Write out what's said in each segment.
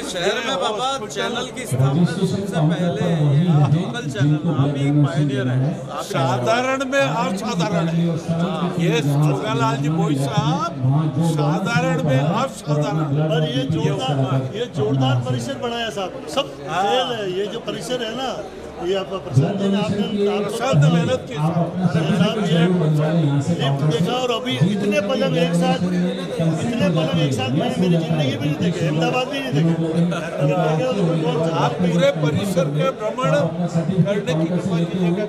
शहर में बाबा चैनल की स्थापना तो सबसे पहले लोकल चैनल आप ही पायनियर हैं। साधारण में असाधारण है। ये जोगालाल जी भोई साहब साधारण में असाधारण। और ये जोरदार परिसर बनाया साहब, सब खेल है। ये जो परिसर है ना, ये आपका प्रसाद जी ने आपने मेहनत की देखा। और अभी इतने पलंग एक साथ मैंने मेरी जिंदगी में नहीं देखे, अहमदाबाद भी नहीं देखे। आप पूरे परिसर के भ्रमण करने की कृपा कीजिएगा।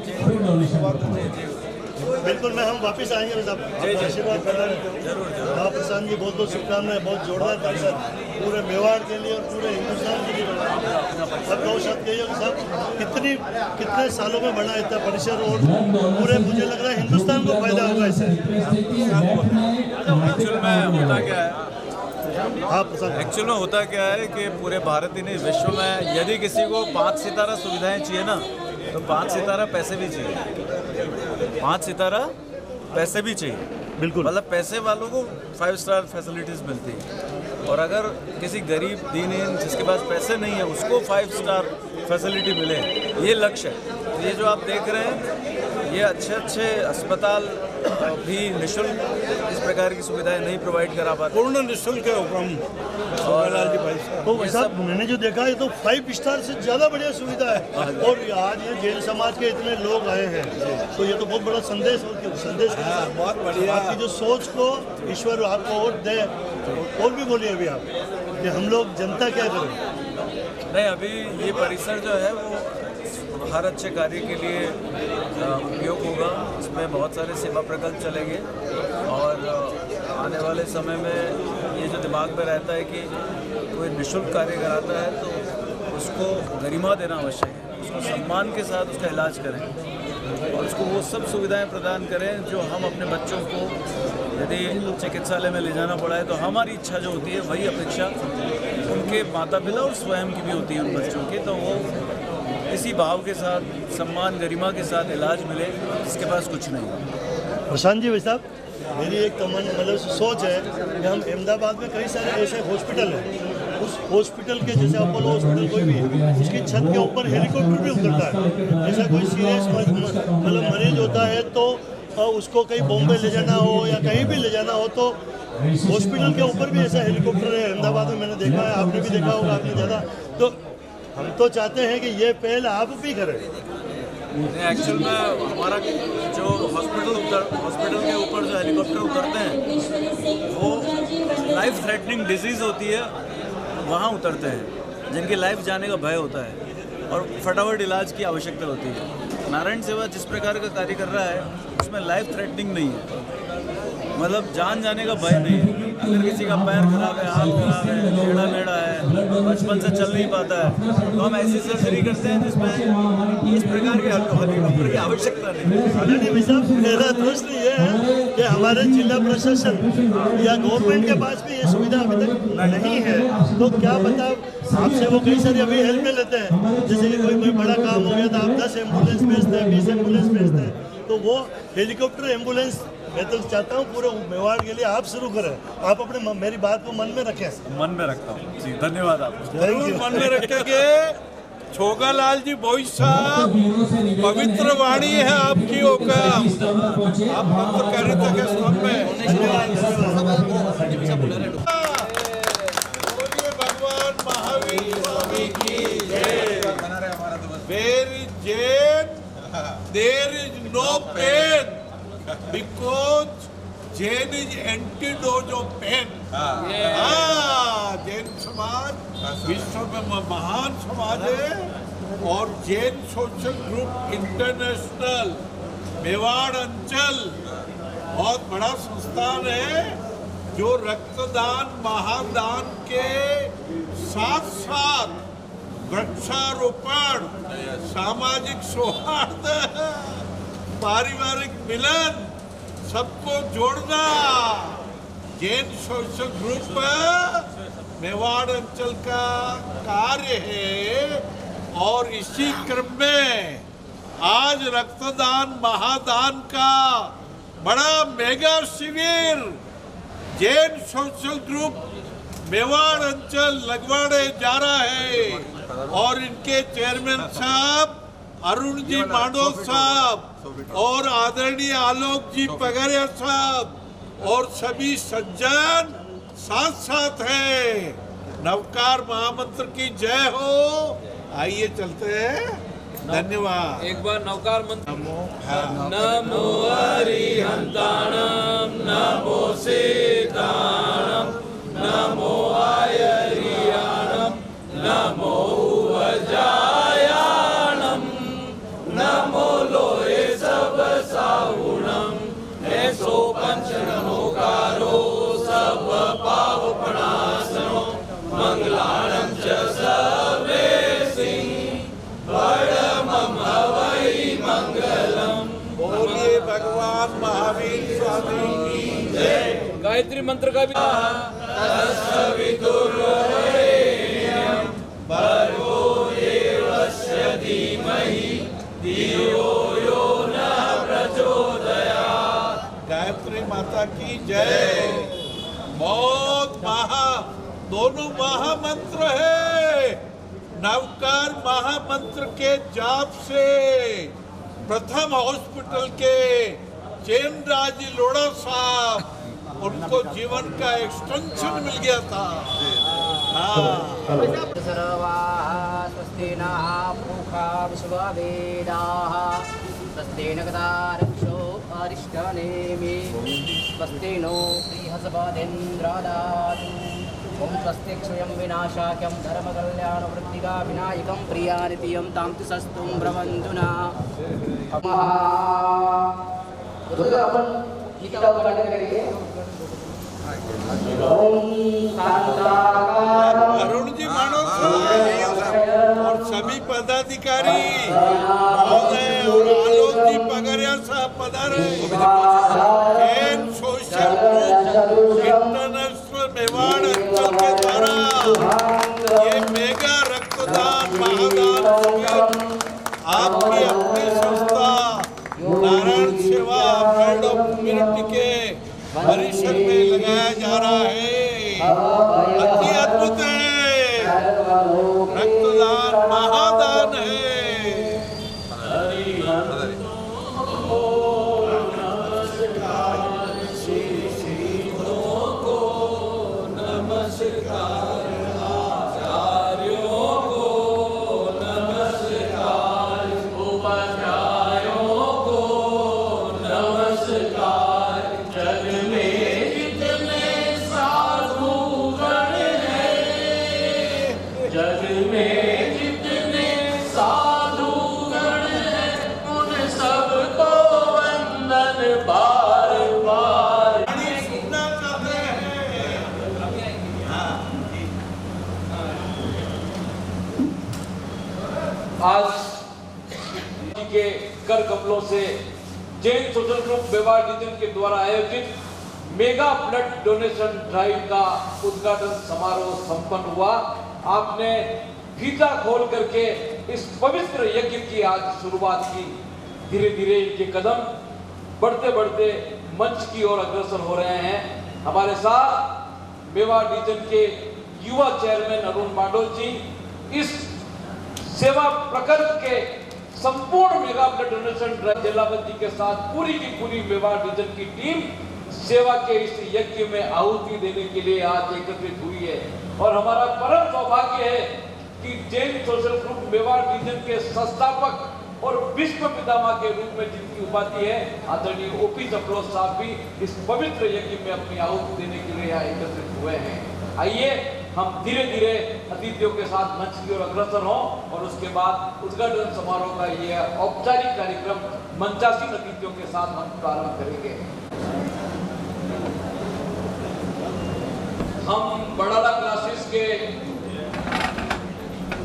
बिल्कुल, मैं हम वापस आएंगे साहब, आशीर्वाद करना महाप्रसाद जी, बहुत बहुत शुभकामनाएं। बहुत जोरदार परिसर पूरे मेवाड़ के लिए और पूरे हिंदुस्तान के लिए सब दो शब्द कहिए साहब। कितने सालों में बना इतना परिसर, और पूरे मुझे लग रहा है हिंदुस्तान को फायदा होगा इससे। एक्चुअल में होता क्या है कि पूरे भारत ही नहीं विश्व में यदि किसी को 5 सितारा सुविधाएं चाहिए ना, तो 5 सितारा पैसे भी चाहिए। 5 सितारा पैसे भी चाहिए, बिल्कुल। मतलब पैसे वालों को 5 स्टार फैसिलिटीज़ मिलती है, और अगर किसी गरीब दीनहीन जिसके पास पैसे नहीं है उसको 5 स्टार फैसिलिटी मिले, ये लक्ष्य है। तो ये जो आप देख रहे हैं, ये अच्छे अस्पताल भी निःशुल्क इस प्रकार की सुविधाएं नहीं प्रोवाइड करा पाते, पूर्ण निःशुल्क है हुक्म जोगालाल जी भाई साहब। तो साहब मैंने जो देखा है तो 5 स्टार से ज़्यादा बढ़िया सुविधा है। और आज ये जैन समाज के इतने लोग आए हैं, तो ये तो बहुत बड़ा संदेश बहुत बढ़िया। आपकी जो सोच को ईश्वर आपको और दे। और भी बोलिए अभी आप कि हम लोग जनता क्या करें। नहीं, अभी ये परिसर जो है वो हर अच्छे कार्य के लिए उपयोग होगा। इसमें बहुत सारे सेवा प्रकल्प चलेंगे, और आने वाले समय में ये जो दिमाग में रहता है कि कोई निःशुल्क कार्य कराता है तो उसको गरिमा देना आवश्यक है, उसको सम्मान के साथ उसका इलाज करें, और उसको वो सब सुविधाएं प्रदान करें जो हम अपने बच्चों को यदि चिकित्सालय में ले जाना पड़ा है तो हमारी इच्छा जो होती है वही अपेक्षा उनके माता पिता और स्वयं की भी होती है उन बच्चों की। तो वो इसी भाव के साथ, सम्मान गरिमा के साथ इलाज मिले जिसके पास कुछ नहीं। प्रशांत जी भाई साहब, मेरी एक मतलब सोच है कि हम अहमदाबाद में कई सारे ऐसे हॉस्पिटल हैं, उस हॉस्पिटल के जैसे अपोलो हॉस्पिटल कोई भी, उसकी छत के ऊपर हेलीकॉप्टर भी उतरता है। जैसा कोई सीरियस मतलब मरीज होता है तो उसको कहीं बॉम्बे ले जाना हो या कहीं भी ले जाना हो तो हॉस्पिटल के ऊपर भी ऐसा हेलीकॉप्टर है अहमदाबाद में, मैंने देखा है, आपने भी देखा होगा, आपने ज़्यादा। तो हम तो चाहते हैं कि ये पहल आप भी करें। एक्चुअल में हमारा जो हॉस्पिटल के ऊपर जो हेलीकॉप्टर उतरते हैं वो लाइफ थ्रेटनिंग डिजीज़ होती है, वहाँ उतरते हैं जिनकी लाइफ जाने का भय होता है और फटाफट इलाज की आवश्यकता होती है। नारायण सेवा जिस प्रकार का कार्य कर रहा है उसमें लाइफ थ्रेटनिंग नहीं है, मतलब जान जाने का भय नहीं है। अगर किसी का पैर खराब है, हाथ खराब है, टेढ़ा मेढ़ा है, बचपन से चल नहीं पाता है, तो हम ऐसी सर्जरी करते हैं जिसमें इस प्रकार के हेलीकॉप्टर की आवश्यकता नहीं। मेरा प्रश्न ये है कि हमारे जिला प्रशासन या गवर्नमेंट के पास भी ये सुविधा अभी तक नहीं है, तो क्या बता आपसे वो कई सारी अभी हेल्प में लेते हैं, जैसे कि कोई बड़ा काम हो गया तो आप 10 एम्बुलेंस भेजते हैं, 20 एम्बुलेंस भेजते हैं, तो वो हेलीकॉप्टर एम्बुलेंस मैं तो चाहता हूँ पूरे मेवाड़ के लिए आप शुरू करें। आप अपने मेरी बात को मन में रखें। मन में रखता हूँ जी, धन्यवाद आपको। जरूर मन में रखेंगे। जोगालाल जी भोई साहब, पवित्र वाणी है आपकी होगा, आप पत्रकारिता के स्तंभ में। भगवान महावीर स्वामी की जय। Where is Jain, there is no pain, because Jain is antidote of pain. Jain समाज विश्व में महान समाज है, और Jain social group international Mewar अंचल बहुत बड़ा संस्थान है जो रक्तदान महादान के साथ साथ वृक्षारोपण, सामाजिक सौहार्द, पारिवारिक मिलन, सबको जोड़ना जैन सोशल ग्रुप मेवाड़ अंचल का कार्य है। और इसी क्रम में आज रक्तदान महादान का बड़ा मेगा शिविर जैन सोशल ग्रुप मेवाड़ अंचल लगवाड़े जा रहा है और इनके चेयरमैन साहब अरुण जी मांडो साहब और आदरणीय आलोक जी पगरिया साहब और सभी सज्जन साथ साथ हैं। नवकार महामंत्र की जय हो। आइए चलते हैं। धन्यवाद। एक बार नवकार मंत्र नमो अरिहंताणं नमो सीताणं नमो आयरियाणं नमो वजायाणं नमो लोये सब साहुणं ऐसो पंच नमोकारो सब पावपणासनो मंगलाणं च सर्वे सिंह बोलिए भगवान महावीर स्वामी की जय। गायत्री मंत्र का भी गायत्री माता की जय। बहुत दोनों महामंत्र है। नवकार महामंत्र के जाप से प्रथम हॉस्पिटल के चैनराज लोढ़ा साहब उनको जीवन का एक्सटेंशन मिल गया था। स्वस्ति नः पूषा विश्ववेदाः स्वस्ति नगतारक्षो अरिष्टनेमि स्वस्ति नो बृहस्पतिन्द्रदधातु ओम स्वस्ति क्षयं विनाशाख्यं धर्मकल्याणवृत्तिका विनायकं प्रियानित्यं तां तु सस्तुं ब्रह्मन्तुना अरुण जी मानो और सभी पदाधिकारी महोदय और आलोक जी पगरिया साहब पधारे। Jain social group international Mewar अंचल के द्वारा ये मेगा रक्तदान महादान शिविर आपकी अपनी संस्था नारायण सेवा फ्रेंड ऑफ कम्युनिटी के परिसर में लगाया जा रहा है। अति अद्भुत है। रक्तदान महादान है। आज के कर कमलों से Jain social group Mewar region के द्वारा आयोजित मेगा ब्लड डोनेशन ड्राइव का उद्घाटन समारोह संपन्न हुआ। आपने फीता खोल करके इस पवित्र यज्ञ की आज शुरुआत की। धीरे धीरे इनके कदम बढ़ते बढ़ते मंच की ओर अग्रसर हो रहे हैं। हमारे साथ मेवाड़ रीजन के युवा चेयरमैन अरुण मांडो जी इस सेवा प्रकल्प के संपूर्ण मेगा ब्लड डोनेशन ड्राइव जलावती के साथ पूरी की पूरी मेवाड़ रीजन की टीम सेवा के इस यज्ञ में आहुति देने के लिए आज एकत्रित हुई है। और हमारा परम सौभाग्य है कि Jain social group Mewar region के संस्थापक और विश्व पितामह के रूप में जिनकी उपाधि है आदरणीय ओपी चपलोद साहब भी इस पवित्र यज्ञ में अपनी आहुति देने के लिए यहाँ एकत्रित हुए हैं। आइए हम धीरे धीरे अतिथियों के साथ मंच की ओर अग्रसर हों और उसके बाद उद्घाटन समारोह का ये औपचारिक कार्यक्रम मंचासीन अतिथियों के साथ हम प्रारंभ करेंगे। हम बड़ाला क्लासेस के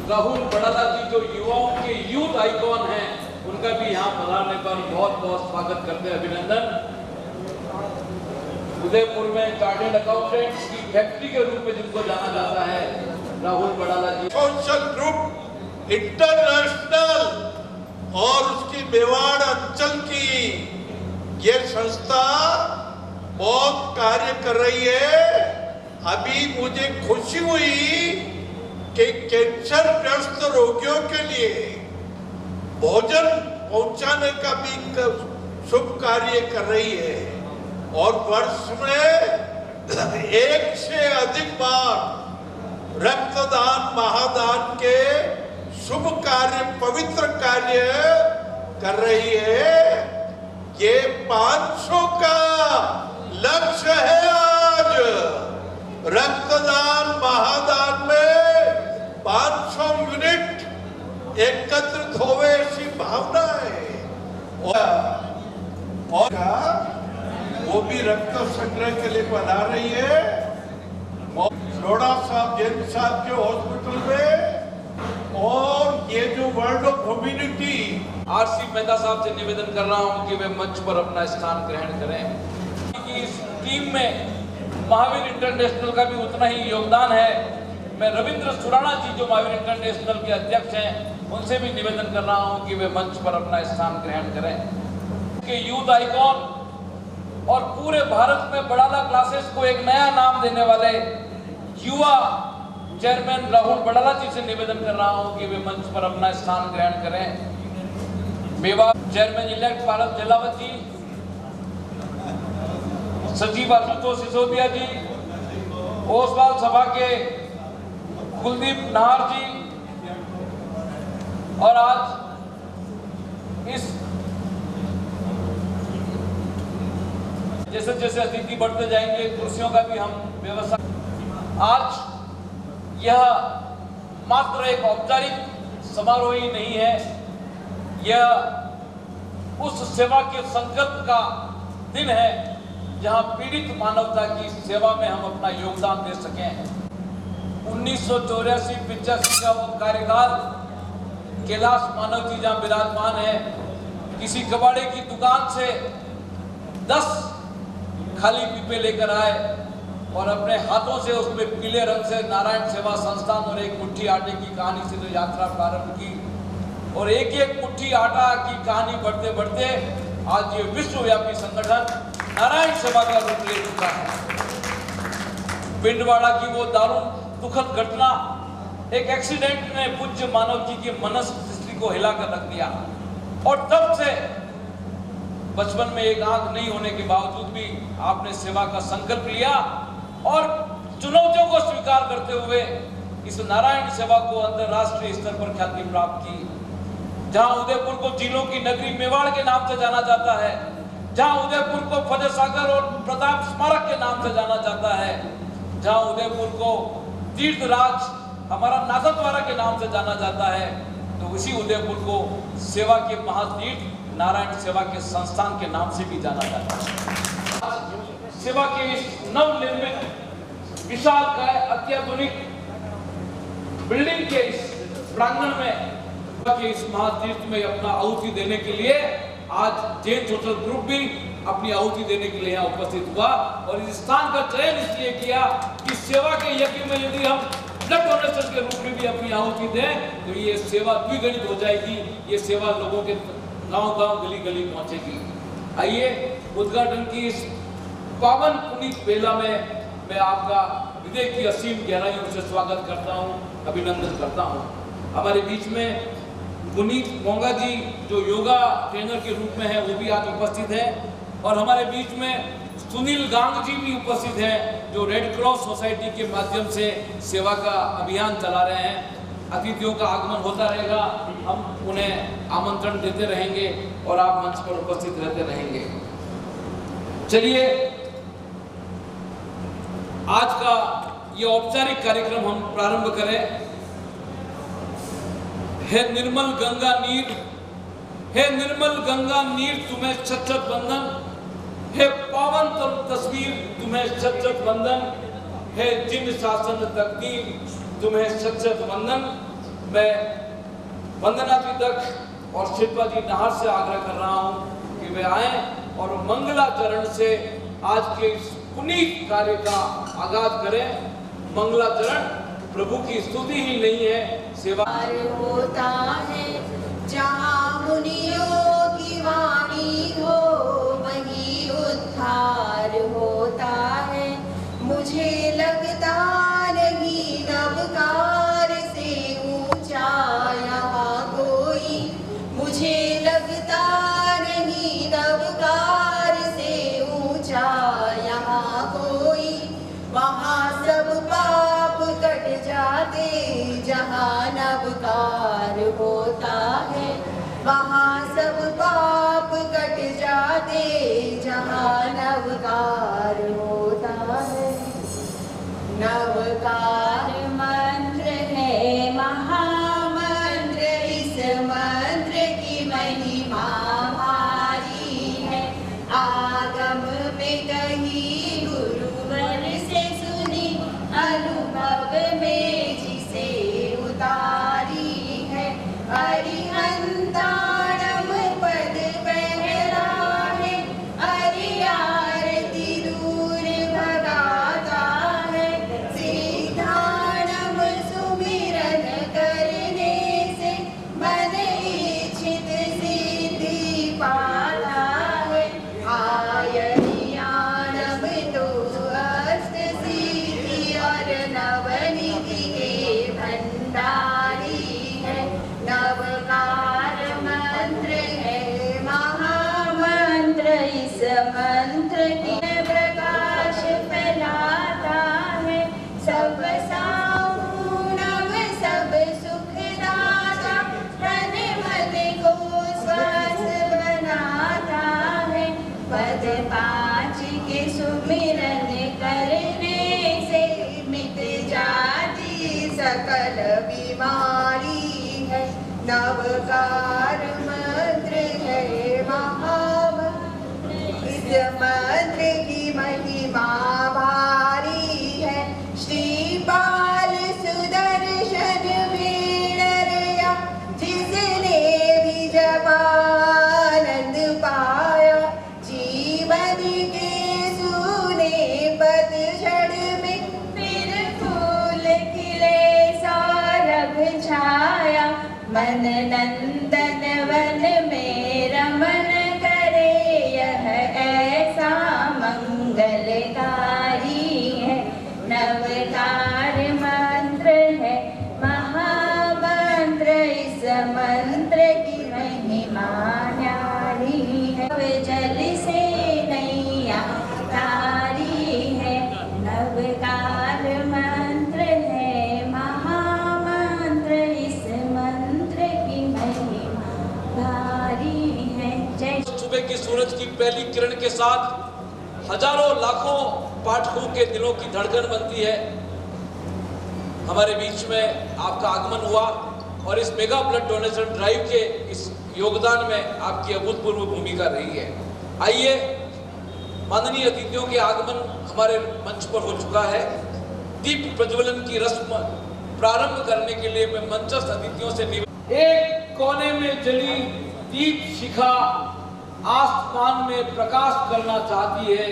राहुल बड़ाला जी जो युवाओं के यूथ आइकॉन हैं उनका भी यहाँ पधारने पर बहुत बहुत स्वागत करते हैं, अभिनंदन। उदयपुर में चार्टर्ड अकाउंटेंट्स की फैक्ट्री के रूप में जिनको जाना जाता है राहुल बड़ाला जी। सोशल ग्रुप इंटरनेशनल और उसकी मेवाड़ अंचल की ये संस्था बहुत कार्य कर रही है। अभी मुझे खुशी हुई कि कैंसर ग्रस्त रोगियों के लिए भोजन पहुंचाने का भी शुभ कार्य कर रही है और वर्ष में 1 से अधिक बार रक्तदान महादान के शुभ कार्य पवित्र कार्य कर रही है। ये 500 का लक्ष्य है। आज रक्तदान महादान में 500 यूनिट एकत्रित होवे ऐसी भावना है और वो भी रक्त संग्रह के लिए बना रही है। लोढ़ा साहब जैन साहब के हॉस्पिटल में और ये जो world of humanity RC Mehta साहब से निवेदन कर रहा हूं कि वे मंच पर अपना स्थान ग्रहण करें। कि इस टीम में महावीर इंटरनेशनल का भी उतना ही योगदान है। मैं रविंद्र सुराणा जी जो महावीर इंटरनेशनल के अध्यक्ष हैं उनसे भी निवेदन कर रहा हूं कि वे मंच पर अपना स्थान ग्रहण करें। कि यूथ आइकॉन और पूरे भारत में बड़ाला क्लासेस को एक नया नाम देने वाले युवा चेयरमैन राहुल बड़ाला जी से निवेदन कर रहा हूं कि वे मंच पर अपना स्थान ग्रहण करें। मेवा चेयरमैन इलेक्ट भारत जलावत जी, सचिव आशुतोष सिसोदिया जी, ओसवाल सभा के कुलदीप नाहर जी और आज इस जैसे जैसे अतिथि बढ़ते जाएंगे कुर्सियों का भी हम व्यवस्था। आज यह मात्र एक औपचारिक समारोह ही नहीं है, यह उस सेवा के संकल्प का दिन है जहां पीड़ित मानवता की सेवा में हम अपना योगदान दे सकें। 1984-85 का वो कार्यकाल कैलाश मानव जी जहां विराजमान है, किसी कबाड़े की दुकान से 10 खाली पीपे लेकर आए और अपने हाथों से उसमें पीले रंग से नारायण सेवा संस्थान और एक मुट्ठी आटे की कहानी से जो यात्रा प्रारंभ की और एक एक मुट्ठी आटा की कहानी बढ़ते बढ़ते आज ये विश्वव्यापी संगठन नारायण सेवा का रूप ले चुका है। पिंडवाड़ा की वो दारुण दुखद घटना, एक एक्सीडेंट ने पूज्य मानव जी की मनस्थिति को हिलाकर रख दिया और तब से बचपन में एक आंख नहीं होने के बावजूद भी आपने सेवा का संकल्प लिया और चुनौतियों को स्वीकार करते हुए इस नारायण सेवा को अंतरराष्ट्रीय स्तर पर ख्याति प्राप्त की। जहां उदयपुर को जिलों की नगरी मेवाड़ के नाम से जाना जाता है, जहां उदयपुर को फतेह सागर और प्रताप स्मारक के नाम से जाना जाता है, जहां उदयपुर को तीर्थराज हमारा नाथद्वारा के नाम से जाना जाता है, तो उसी उदयपुर को सेवा के महातीर्थ नारायण सेवा के संस्थान के नाम से भी जाना जाता है। सेवा के इस नवनिर्मित विशालकाय अत्याधुनिक बिल्डिंग के इस प्रांगण में के इस महातीर्थ में अपना आहुति देने के लिए आज जैन सोशल ग्रुप भी अपनी आहुति देने के लिए यहाँ उपस्थित हुआ और इस स्थान का चयन इसलिए किया कि सेवा के यज्ञ में यदि हम ब्लड डोनेशन के रूप में भी अपनी आहुति दें तो ये सेवा द्विगुणित हो जाएगी। ये सेवा लोगों के गांव-गांव गली-गली पहुंचेगी। आइए उद्घाटन की इस पावन पुनीत बेला में मैं आपका हृदय की असीम गहराइयों से स्वागत करता हूं, अभिनंदन करता हूं। हमारे बीच में पुनीत मोंगा जी जो योगा ट्रेनर के रूप में है वो भी आज उपस्थित है और हमारे बीच में सुनील गांग जी भी उपस्थित हैं जो रेड क्रॉस सोसाइटी के माध्यम से सेवा का अभियान चला रहे हैं। अतिथियों का आगमन होता रहेगा, हम उन्हें आमंत्रण देते रहेंगे और आप मंच पर उपस्थित रहते रहेंगे। चलिए आज का ये औपचारिक कार्यक्रम हम प्रारंभ करें। हे निर्मल गंगा नीर, हे निर्मल गंगा नीर तुम्हें छत-छत वंदन, हे पावन तस्वीर तुम्हें छत-छत वंदन, हे जिन शासन तकदीर तुम्हें छत-छत वंदन। मैं वंदना जी तक और शिल्पा जी नाहर से आग्रह कर रहा हूं कि वे आए और मंगलाचरण से आज के इस पुनीत कार्य का आगाज करें। मंगलाचरण प्रभु की स्तुति ही नहीं है, सेवा होता है। जहाँ मुनियों की वाणी हो वहीं उद्धार होता है। मुझे लगता जहाँ नवकार होता है, वहाँ सब पाप कट जाते, जहाँ नवकार होता है। नवकार मंत्र है महामंत्र, इस मंत्र की महिमा भारी है। आगम में कही गुरुवर से सुनी, अनुभव में जिसे उतारी है। अरिहंताणम पद पहला है, अरियारती दूर भगाता है। सिद्धाणम सुमिरन करने से मन इच्छित सिद्धि पाता है। आयनियाणम तो अष्ट सिद्धि और नवनिधि के भंडारी है। नवकार मंत्र है महामंत्र, इस मंत्र की प्रकाश फैलाता है। सब साऊनव सब सुखदाता, तन मन को स्वस्थ बनाता है। पद पाँच के सुमिरन करने से मिट जाती सकल बीमारी है। नवकार मंत्र है महामंत्र, इस मंत्र की महिमा भारी है। श्रीपाल सुदर्शन वीणरया, जिसने भी जपानंद पाया। जीवन के सूने पतझड़ में फिर फूल खिले, सौरभ छाया। मन नंदन वन में रमन करे, यह ऐसा मंगलकारी है। नवकार मंत्र है महामंत्र, इस मंत्र की महिमा न्यारी है। जल से नैया तारी है, नवकार मंत्र है महामंत्र, इस मंत्र की महिमा भारी है। जय सुबह की सूरज की पहली किरण के साथ हजारों लाखों पाठकों के दिलों की धड़कन बनती है। हमारे बीच में आपका आगमन हुआ और इस मेगा ब्लड डोनेशन ड्राइव के इस योगदान में आपकी अभूतपूर्व भूमिका रही है। आइए, माननीय अतिथियों के आगमन हमारे मंच पर हो चुका है। दीप प्रज्वलन की रस्म प्रारंभ करने के लिए मैं मंचस्थ अतिथियों से एक कोने में जली दीप शिखा आसमान में प्रकाश करना चाहती है।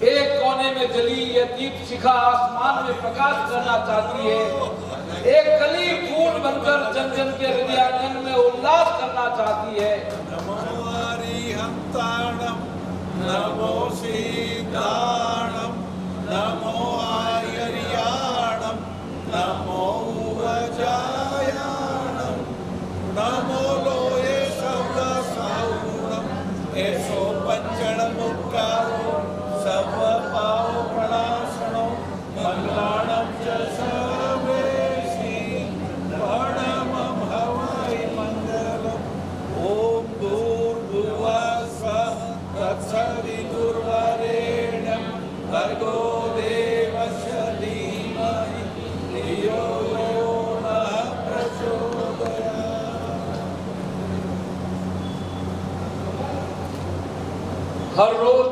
एक कोने में जली यह दीप शिखा आसमान में प्रकाश करना चाहती है। एक कली फूल बनकर जन जन के हृदयांगन में उल्लास करना चाहती है। नमो अरिहंताणम, नमो सीताणम, नमो आयर्याणम, नमो वजायाणम, नमो लोये शब्द साऊणम। ऐसो पंचण मुक्कारो सब पाव प्रणाशनो, मंगलाणम च सर्वेषि प्रणमं हवाई मंगलम। ओम भूर्भुवः स्वः तत्सवितुर्वरेण्यं, भर्गो देवस्य धीमहि धियो यो नः प्रचोदयात्। हर रोज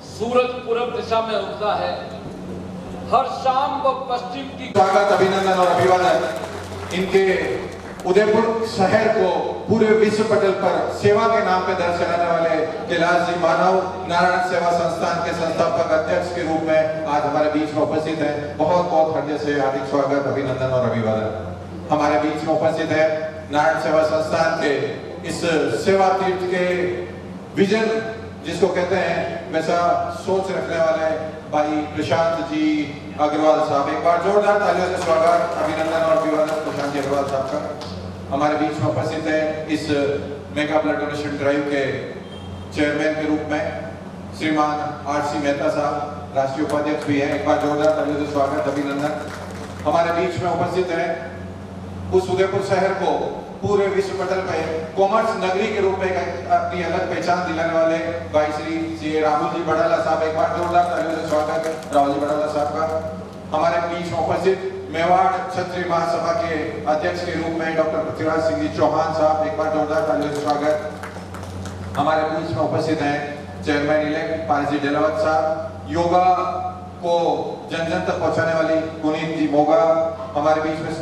सूरज पूरब दिशा में उगता है, हर शाम वो पश्चिम की स्वागत, अभिनंदन और अभिवादन इनके उदयपुर शहर को पूरे विश्व पटल पर सेवा के नाम पे दर्ज कराने वाले कैलाश जी मानव नारायण सेवा संस्थान के संस्थापक अध्यक्ष के रूप में आज हमारे बीच में उपस्थित है। बहुत बहुत हृदय से हार्दिक स्वागत, अभिनंदन और अभिवादन। हमारे बीच में उपस्थित है नारायण सेवा संस्थान के इस सेवा तीर्थ के विजन जिसको कहते हैं वैसा सोच रखने वाले भाई प्रशांत जी अग्रवाल साहब, एक बार जोरदार तालियों से स्वागत, अभिनंदन और अभिवादन प्रशांत जी अग्रवाल साहब का। हमारे बीच में उपस्थित है इस मेगा ब्लड डोनेशन ड्राइव के चेयरमैन के रूप में श्रीमान आर सी मेहता साहब, राष्ट्रीय उपाध्यक्ष भी हैं, एक बार जोरदार तालियों से स्वागत, अभिनंदन। हमारे बीच में उपस्थित हैं उस उदयपुर शहर को पूरे विश्व पटल पे कॉमर्स नगरी के रूप में अपनी अलग पहचान दिलाने वाले भाई श्री राहुल जी बड़ाला साहब, एक बार जोरदार तालियों से स्वागत है राहुल जी बड़ाला साहब का। हमारे बीच में उपस्थित मेवाड़ क्षत्रिय महासभा के अध्यक्ष के रूप में डॉक्टर पृथ्वीराज सिंह जी चौहान साहब, एक बार जोरदार तालियों से स्वागत। हमारे बीच में उपस्थित हैं चेयरमैन इलेक्ट पारसी डेलावत साहब, योगा को जन जन तक पहुंचाने वाली पुनीत जी मोगा, हमारे बीच में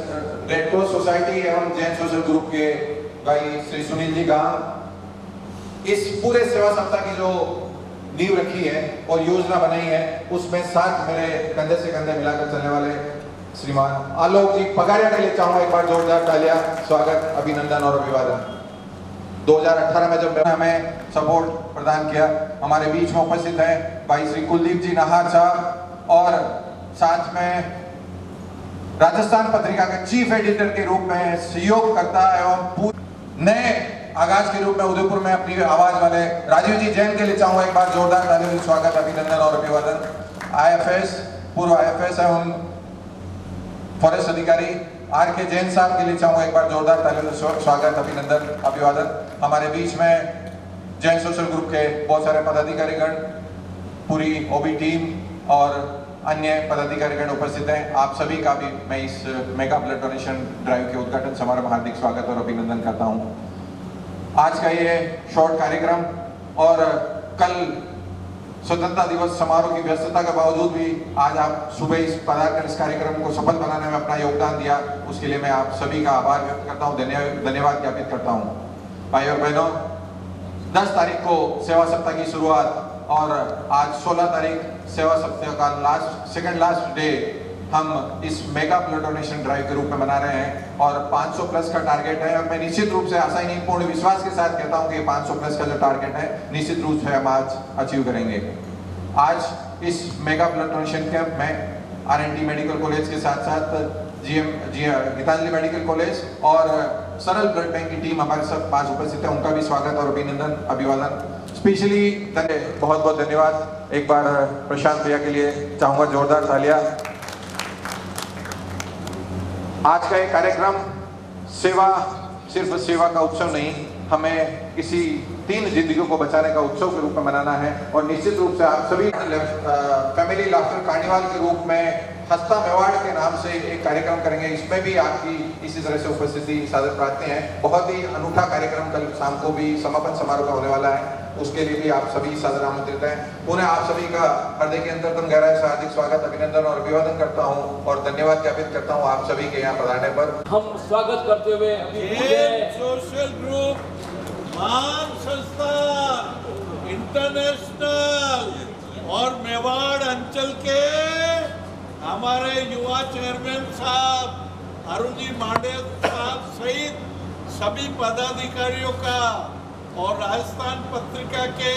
रेड क्रॉस सोसाइटी एवं जैन सोशल ग्रुप के भाई श्री सुनील जी गांव। इस पूरे सेवा सप्ताह की जो नींव रखी है और योजना बनाई है उसमें साथ मेरे कंधे से कंधे मिलाकर चलने वाले श्रीमान आलोक जी पगारिया के लिए चाहूंगा एक बार जोरदार तालियां, स्वागत, अभिनंदन और अभिवादन। 2018 में जब हमें सपोर्ट प्रदान किया, हमारे बीच में उपस्थित हैं भाई श्री कुलदीप जी नाहर साहब और साथ में राजस्थान पत्रिका के चीफ एडिटर के रूप में सहयोग करता एवं नए आगाज के रूप में उदयपुर में अपनी आवाज वाले राजीव जी जैन के लिए चाहूंगा एक बार जोरदार तालियों से स्वागत, अभिनंदन और अभिवादन। आईएफएस पूर्व आईएफएस एवं फॉरेस्ट अधिकारी आर के जैन साहब के लिए चाहूंगा एक बार जोरदार तालियों से स्वागत, अभिनंदन, अभिवादन। हमारे बीच में जैन सोशल ग्रुप के बहुत सारे पदाधिकारीगण, पूरी ओबी टीम और अन्य पदाधिकारीगण उपस्थित हैं। आप सभी का भी मैं इस मेगा ब्लड डोनेशन ड्राइव के उद्घाटन समारोह में हार्दिक स्वागत और अभिनंदन करता हूं। आज का ये शॉर्ट कार्यक्रम और कल स्वतंत्रता दिवस समारोह की व्यस्तता के बावजूद भी आज आप सुबह इस कार्यक्रम को सफल बनाने में अपना योगदान दिया, उसके लिए मैं आप सभी का आभार व्यक्त करता हूं, धन्यवाद ज्ञापित करता हूं। भाई और बहनों, 10 तारीख को सेवा सप्ताह की शुरुआत और आज 16 तारीख सेवा सप्ताह का सेकंड लास्ट डे हम इस मेगा ब्लड डोनेशन ड्राइव के रूप में मना रहे हैं और 500 प्लस का टारगेट है और मैं निश्चित रूप से आशा ही नहीं पूर्ण विश्वास के साथ कहता हूं कि 500 प्लस का जो टारगेट है निश्चित रूप से हम आज अचीव करेंगे। आज इस मेगा ब्लड डोनेशन कैंप में आरएनटी मेडिकल कॉलेज के साथ साथ गीतांजलि मेडिकल कॉलेज और सरल ब्लड बैंक की टीम हमारे साथ पास उपस्थित है, उनका भी स्वागत और अभिनंदन, अभिवादन। स्पेशली बहुत बहुत धन्यवाद एक बार प्रशांत भैया के लिए चाहूंगा जोरदार तालियां। आज का ये कार्यक्रम सेवा सिर्फ सेवा का उत्सव नहीं, हमें किसी 3 जिंदगियों को बचाने का उत्सव के रूप में मनाना है और निश्चित रूप से आप सभी फैमिली लाफ्टर कार्निवाल के रूप में हस्ता मेवाड़ के नाम से एक कार्यक्रम करेंगे। इसमें भी आपकी इसी तरह से उपस्थिति सादर प्रार्थना है। बहुत ही अनूठा कार्यक्रम कल शाम को भी समापन समारोह होने वाला है, उसके लिए भी आप सभी सादर आमंत्रित हैं। पुनः आप सभी का हृदय के अंतरतम गहराई से हार्दिक स्वागत, अभिनंदन और अभिवादन करता हूं और धन्यवाद ज्ञापित करता हूं आप सभी के यहाँ पधारने पर। हम स्वागत करते हुए सोशल ग्रुप महान संस्थान इंटरनेशनल और मेवाड़ अंचल के हमारे युवा चेयरमैन साहब अरुण जी मांडेल साहब सहित सभी पदाधिकारियों का और राजस्थान पत्रिका के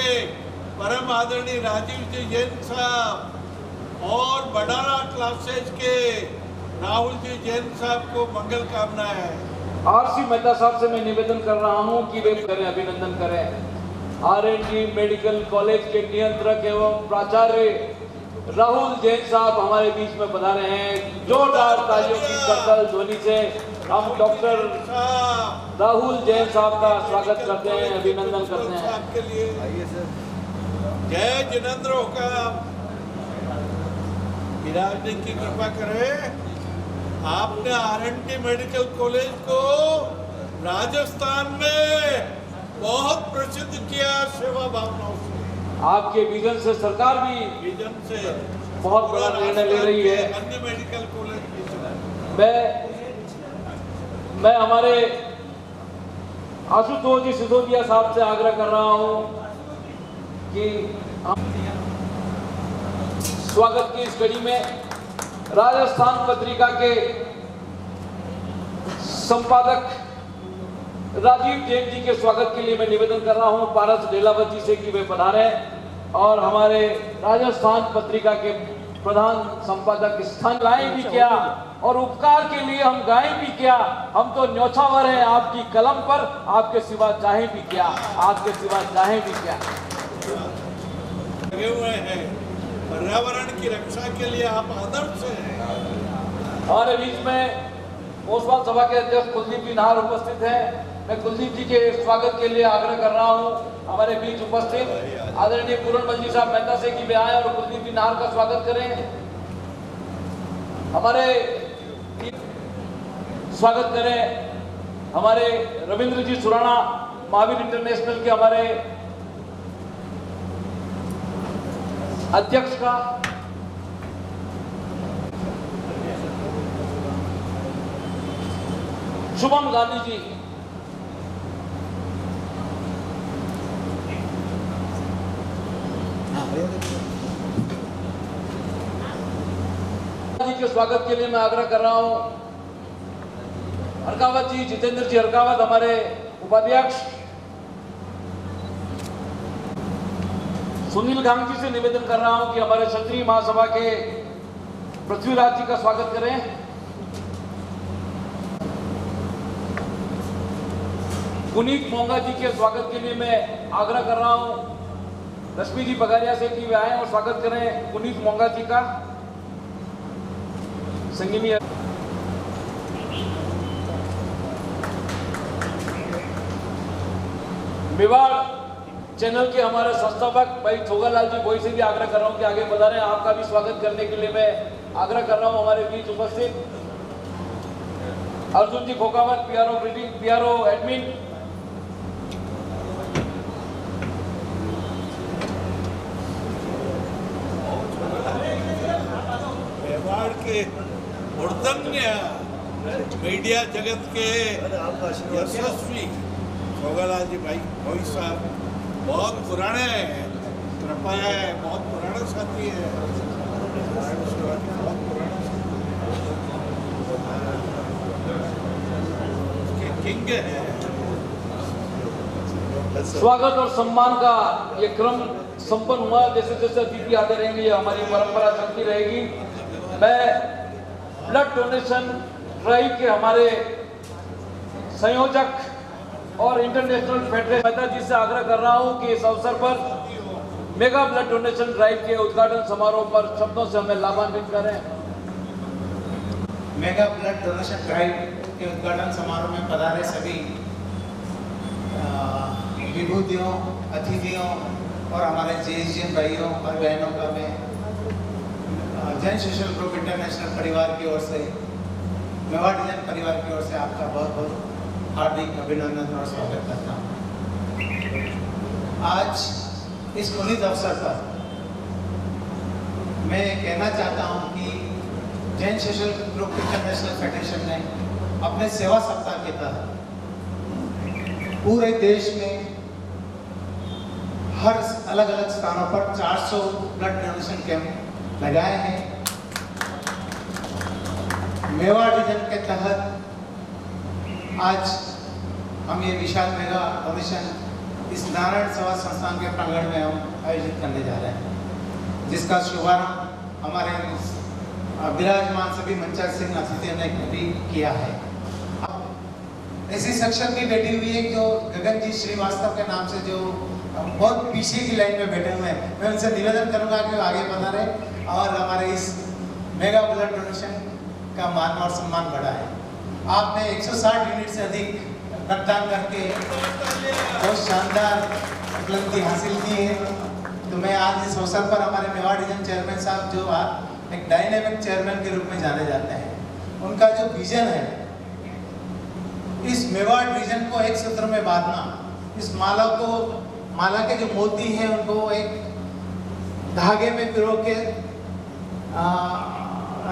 परम आदरणीय राजीव जी जैन साहब और बड़ाला क्लासेज के राहुल जी जैन साहब को मंगल कामनाएं। आरसी मेहता साहब से मैं निवेदन कर रहा हूं कि वे करें, अभिनंदन करें। आरएनटी मेडिकल कॉलेज के नियंत्रक एवं प्राचार्य राहुल जैन साहब हमारे बीच में पधारे हैं। जोरदार तालियों की करतल ध्वनि से हम डॉक्टर राहुल जैन साहब का स्वागत करते हैं, अभिनंदन करते हैं। आपके लिए जय जिनेंद्र होकर विराजने की कृपा करें। आपने आरएनटी मेडिकल कॉलेज को राजस्थान में बहुत प्रसिद्ध किया सेवा भावनाओं से। आपके विजन से सरकार भी विजन से बहुत बड़ा निर्णय ले रही है। अन्य मेडिकल कॉलेज मैं हमारे आशुतोष जी सिसोदिया साहब से आग्रह कर रहा हूं कि हम स्वागत की इस कड़ी में राजस्थान पत्रिका के संपादक राजीव जैन जी के स्वागत के लिए मैं निवेदन कर रहा हूं पारस डेलावत जी से कि वे पधारे और हमारे राजस्थान पत्रिका के प्रधान संपादक स्थान लाएं भी क्या और उपकार के लिए हम गाएं भी क्या। हम तो न्योछावर हैं आपकी कलम पर, आपके सिवा चाहें भी क्या, आपके सिवा चाहें भी क्या। लगे हुए हैं पर्यावरण की रक्षा के लिए, आप आदर्श हैं। हमारे बीच में ओसवाल सभा के अध्यक्ष कुलदीप जी नाहर उपस्थित हैं। मैं कुलदीप जी के स्वागत के लिए आग्रह कर रहा हूं। हमारे बीच उपस्थित आदरणीय पूरणमल जी साहब मेहता से कि वे आए और कुलदीप जी नाहर का स्वागत करें। हमारे स्वागत करें हमारे रविंद्र जी सुराणा महावीर इंटरनेशनल के हमारे अध्यक्ष का। शुभम गांधी जी, के स्वागत के लिए मैं आग्रह कर रहा हूं। हरकावत जी, जितेंद्र जी हरकावत हमारे उपाध्यक्ष। सुनील गांग जी से निवेदन कर रहा हूं कि हमारे क्षत्रिय महासभा के पृथ्वीराज जी का स्वागत करें। पुनीत मोंगा जी के स्वागत के लिए मैं आग्रह कर रहा हूं रश्मि जी बगारिया से कि वे आए और स्वागत करें पुनीत मोंगा जी का। संगीनी मेवाड़ चैनल के हमारे संस्थापक भाई छोगालाल जी बोई से भी आग्रह कर रहा हूं कि आगे बढ़ा रहे हैं। आपका भी स्वागत करने के लिए मैं आग्रह कर रहा हूं। हमारे बीच उपस्थित अर्जुन जी खोकावत, पीआरओ एडमिन। मेवाड़ के मूर्धन्य मीडिया जगत के यशस्वी छोगालाल जी भाई भाई साहब बहुत पुराने कृपा है, बहुत पुराना साथी है, बहुत पुराना किंग है। स्वागत और सम्मान का ये क्रम संपन्न हुआ। जैसे जैसे अतिथि आते रहेंगे ये हमारी परंपरा चलती रहेगी। मैं ब्लड डोनेशन ड्राइव के हमारे संयोजक और इंटरनेशनल फेडरेशन मेहता जी से आग्रह कर रहा हूं कि इस अवसर पर मेगा ब्लड डोनेशन ड्राइव के उद्घाटन समारोह पर शब्दों से हमें लाभान्वित करें। मेगा ब्लड डोनेशन ड्राइव के उद्घाटन समारोह में पधारे सभी विभूतियों, अतिथियों और हमारे जेएसजीएन भाइयों और बहनों का मैं जैन सोशल ग्रुप इंटरनेशनल परिवार की ओर से, मेवाड़ डिजाइन परिवार की ओर से आपका बहुत बहुत हार्दिक अभिनंदन और स्वागत करता हूँ। आज इस पुनीत अवसर पर मैं कहना चाहता हूँ कि Jain social group international federation ने अपने सेवा सप्ताह के तहत पूरे देश में हर अलग अलग स्थानों पर 400 ब्लड डोनेशन कैंप लगाए हैं। मेवाड़ डिवीजन के तहत आज हम ये विशाल मेगा डोनेशन इस नारायण सेवा संस्थान के प्रांगण में हम आयोजित करने जा रहे हैं, जिसका शुभारंभ हमारे विराजमान सभी मंचार सिंह अतिथियों ने भी किया है। ऐसी सेक्शन भी बैठी हुई है जो गगन जी श्रीवास्तव के नाम से जो बहुत पीछे की लाइन में बैठे हुए हैं। मैं उनसे निवेदन करूंगा कि वो आगे बना रहे और हमारे इस मेगा ब्लड डोनेशन का मान और सम्मान बढ़ाए। आपने 160 यूनिट से अधिक रक्तदान करके बहुत शानदार उपलब्धि हासिल की है। तो मैं आज इस अवसर पर हमारे मेवाड़ डिवीजन चेयरमैन साहब जो आज एक डायनेमिक चेयरमैन के रूप में जाने जाते हैं, उनका जो विजन है इस मेवाड़ डिवीजन को एक सूत्र में बांधना, इस माला के जो मोती हैं उनको एक धागे में पिरो के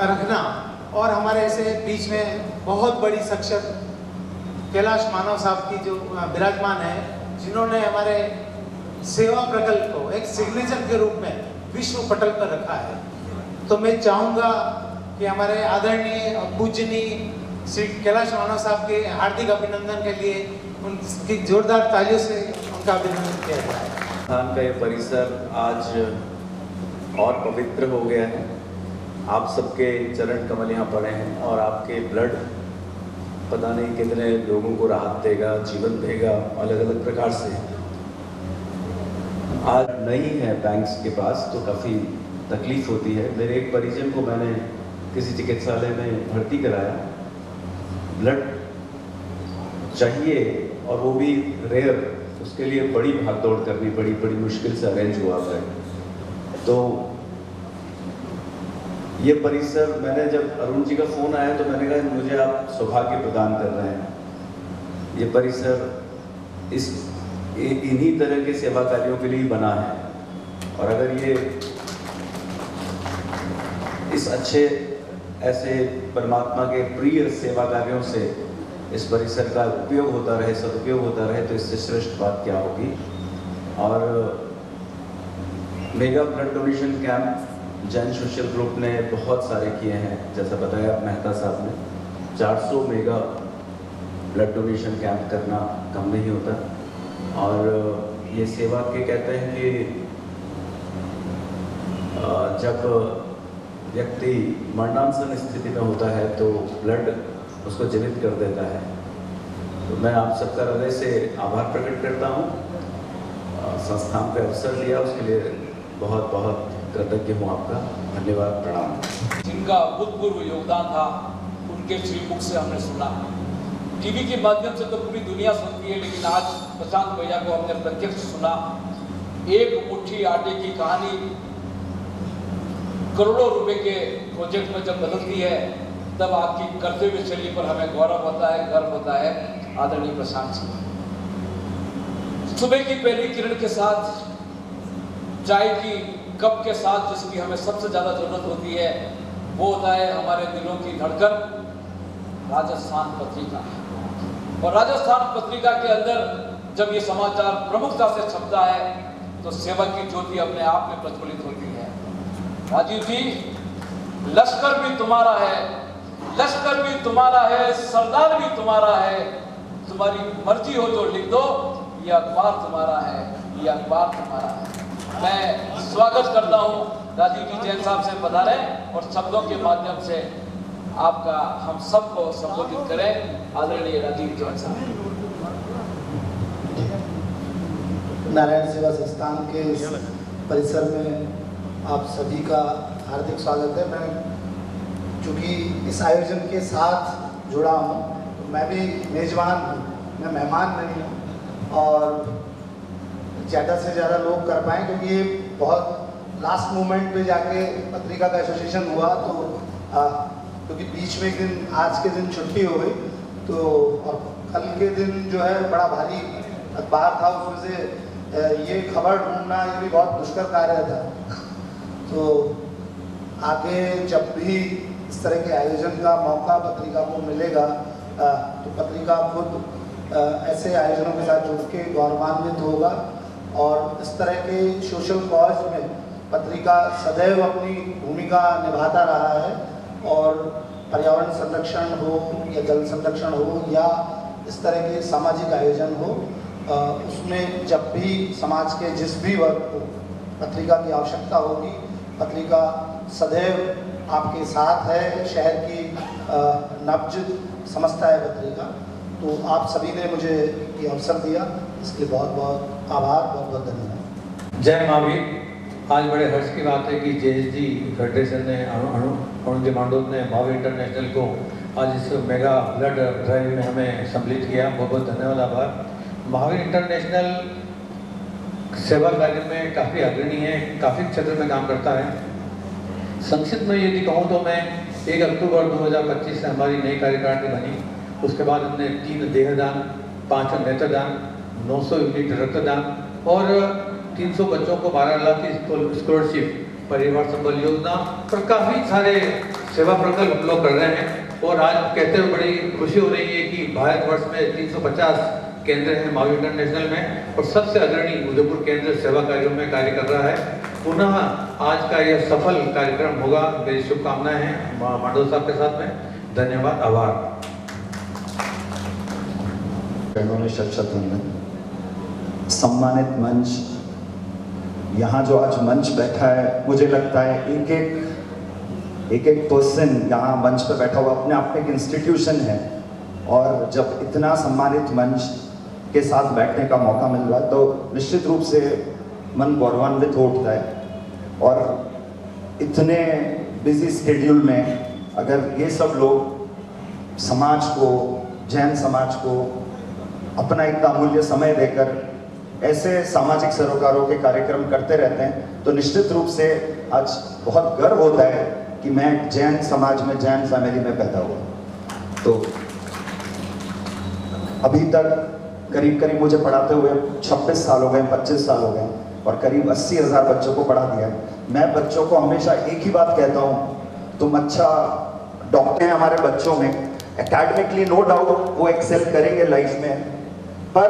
रखना। और हमारे ऐसे बीच में बहुत बड़ी शख्सियत कैलाश मानव साहब की जो विराजमान है, जिन्होंने हमारे सेवा प्रकल्प को एक सिग्नेचर के रूप में विश्व पटल पर रखा है। तो मैं चाहूँगा कि हमारे आदरणीय पूजनीय श्री कैलाश मानव साहब के हार्दिक अभिनंदन के लिए उनकी जोरदार तालियों से उनका अभिनंदन किया जाए। स्थान का ये परिसर आज और पवित्र हो गया है। आप सबके चरण कमल यहाँ पड़े हैं और आपके ब्लड पता नहीं कितने लोगों को राहत देगा, जीवन देगा अलग अलग प्रकार से। आज नहीं है बैंक्स के पास तो काफ़ी तकलीफ होती है। मेरे एक परिजन को मैंने किसी चिकित्सालय में भर्ती कराया। ब्लड चाहिए और वो भी रेयर, उसके लिए बड़ी भागदौड़ करनी पड़ी, बड़ी मुश्किल से अरेंज हुआ है। तो ये परिसर, मैंने जब अरुण जी का फ़ोन आया तो मैंने कहा मुझे आप सौभाग्य प्रदान कर रहे हैं। ये परिसर इन्हीं तरह के सेवा कार्यों के लिए बना है, और अगर ये इस अच्छे ऐसे परमात्मा के प्रिय सेवा कार्यों से इस परिसर का उपयोग होता रहे, सदुपयोग होता रहे, तो इससे श्रेष्ठ बात क्या होगी। और mega blood donation camp Jain social group ने बहुत सारे किए हैं, जैसा बताया मेहता साहब ने। 400 मेगा ब्लड डोनेशन कैंप करना कम नहीं होता। और ये सेवा के कहते हैं कि जब व्यक्ति मरणासन स्थिति में होता है तो ब्लड उसको जीवित कर देता है। तो मैं आप सबका हृदय से आभार प्रकट करता हूँ। संस्थान पे अवसर दिया उसके लिए बहुत बहुत कृतज्ञ हूँ आपका। धन्यवाद, प्रणाम। जिनका अभूतपूर्व योगदान था उनके श्रीमुख से हमने सुना, टीवी के माध्यम से तो पूरी दुनिया सुनती है, लेकिन आज प्रशांत भैया को हमने प्रत्यक्ष सुना। एक मुट्ठी आटे की कहानी करोड़ों रुपए के प्रोजेक्ट में जब बदलती है, तब आपकी कर्तव्य शैली पर हमें गौरव होता है, गर्व होता है। आदरणीय प्रशांत जी, सुबह की पहली किरण के साथ, चाय की कप के साथ जिसकी हमें सबसे ज़्यादा जरूरत होती है, वो होता है हमारे दिलों की धड़कन, राजस्थान पत्रिका। और राजस्थान पत्रिका के अंदर जब ये समाचार प्रमुखता से छपता है तो सेवा की ज्योति अपने आप में प्रज्वलित होती है। राजीव जी, लश्कर भी तुम्हारा है, लश्कर भी तुम्हारा है, सरदार भी तुम्हारा है, तुम्हारी मर्जी हो तो लिख दो, ये अखबार तुम्हारा है, ये अखबार तुम्हारा है। मैं स्वागत करता हूँ राजीव जी जैन साहब से पधारे और शब्दों के माध्यम से आपका हम सबको संबोधित करें। आदरणीय राजीव जैन साहब। नारायण सेवा संस्थान के इस परिसर में आप सभी का हार्दिक स्वागत है। मैं चूँकि इस आयोजन के साथ जुड़ा हूँ तो मैं भी मेज़बान हूँ, मैं मेहमान नहीं हूँ। और ज़्यादा से ज़्यादा लोग कर पाएँ, क्योंकि ये बहुत लास्ट मोमेंट पे जाके पत्रिका का एसोसिएशन हुआ, तो क्योंकि बीच में एक दिन, आज के दिन छुट्टी हो गई, तो और कल के दिन जो है बड़ा भारी अखबार था, उसमें से ये खबर ढूंढना ये भी बहुत मुश्किल कार्य था। तो आगे जब भी इस तरह के आयोजन का मौका पत्रिका को मिलेगा तो पत्रिका खुद ऐसे आयोजनों के साथ जुड़ के गौरवान्वित होगा। और इस तरह के सोशल कॉज में पत्रिका सदैव अपनी भूमिका निभाता रहा है, और पर्यावरण संरक्षण हो या जल संरक्षण हो या इस तरह के सामाजिक आयोजन हो, उसमें जब भी समाज के जिस भी वर्ग को पत्रिका की आवश्यकता होगी, पत्रिका सदैव आपके साथ है। शहर की नब्ज समझता है पत्रिका। तो आप सभी ने मुझे ये अवसर दिया, इसके लिए बहुत बहुत आभार, बहुत बहुत धन्यवाद। जय महावीर। आज बड़े हर्ष की बात है कि JSG फेडरेशन ने, अरुण जी मांडोद ने महावीर इंटरनेशनल को आज इस मेगा ब्लड ड्राइव में हमें सम्मिलित किया। बहुत बहुत धन्यवाद, आभार। महावीर इंटरनेशनल सेवा कार्य में काफ़ी अग्रणी है, काफ़ी क्षेत्र में काम करता है। संक्षिप्त में यदि कहूँ तो मैं 1 अक्टूबर 2025 से हमारी नई कार्यकारिणी बनी। उसके बाद हमने 3 देहदान, 5 नेत्रदान, 900 यूनिट रक्तदान और 300 बच्चों को 12 लाख की स्कॉलरशिप, परिवार संबल योजना और काफ़ी सारे सेवा प्रकल्प हम लोग कर रहे हैं। और आज कहते हुए बड़ी खुशी हो रही है कि भारतवर्ष में 350 केंद्र हैं महावीर इंटरनेशनल में, और सबसे अग्रणी उदयपुर केंद्र सेवा कार्यों में कार्य कर रहा है। पुनः आज का यह सफल कार्यक्रम होगा, मेरी शुभकामनाएं हैं मांडोद साहब के साथ में। धन्यवाद, आभार। सम्मानित मंच, यहाँ जो आज मंच बैठा है, मुझे लगता है एक एक पर्सन यहाँ मंच पर बैठा हुआ अपने आप में एक इंस्टीट्यूशन है। और जब इतना सम्मानित मंच के साथ बैठने का मौका मिल रहा है तो निश्चित रूप से मन गौरवान्वित हो उठता है। और इतने बिजी स्केड्यूल में अगर ये सब लोग समाज को, जैन समाज को अपना इतना अमूल्य समय देकर ऐसे सामाजिक सरोकारों के कार्यक्रम करते रहते हैं तो निश्चित रूप से आज बहुत गर्व होता है कि मैं जैन समाज में, जैन फैमिली में पैदा हुआ। तो अभी तक करीब करीब मुझे पढ़ाते हुए 26 साल हो गए, 25 साल हो गए और करीब 80,000 बच्चों को पढ़ा दिया है। मैं बच्चों को हमेशा एक ही बात कहता हूँ, तुम अच्छा डॉक्टर हैं हमारे बच्चों में, एकेडमिकली नो डाउट वो एक्सेल करेंगे लाइफ में, पर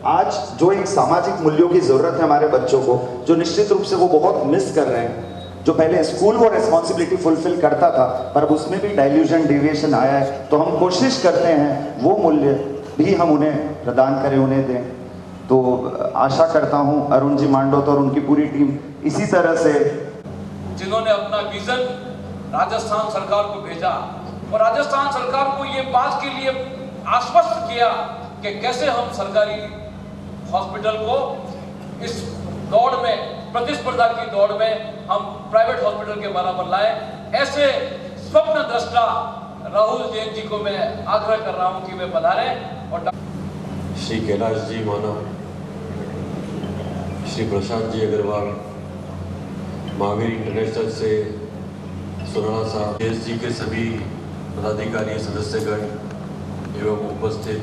आज जो एक सामाजिक मूल्यों की जरूरत है हमारे बच्चों को, जो निश्चित रूप से वो बहुत मिस कर रहे हैं। जो पहले स्कूल वो रिस्पॉन्सिबिलिटी फुलफिल करता था पर अब उसमें भी डाइल्यूशन, डेविएशन आया है, तो हम कोशिश करते हैं वो मूल्य भी हम उन्हें प्रदान करें, उन्हें दें। तो आशा करता हूं अरुण जी मांडोत और उनकी पूरी टीम इसी तरह से, जिन्होंने अपना विजन राजस्थान सरकार को भेजा और राजस्थान सरकार को ये बात के लिए आश्वस्त किया कि कैसे हम सरकारी हॉस्पिटल को इस दौड़ में, प्रतिस्पर्धा की दौड़ में हम प्राइवेट हॉस्पिटल के बराबर लाए। ऐसे स्वप्न दृष्टा राहुल जैन जी को मैं आग्रह कर रहा हूं कि वे पधारें। और श्री कैलाश जी मानव, श्री प्रशांत जी अग्रवाल, महावीर इंटरनेशनल से सुराणा साहब, देश जी के सभी पदाधिकारी, सदस्यगण एवं उपस्थित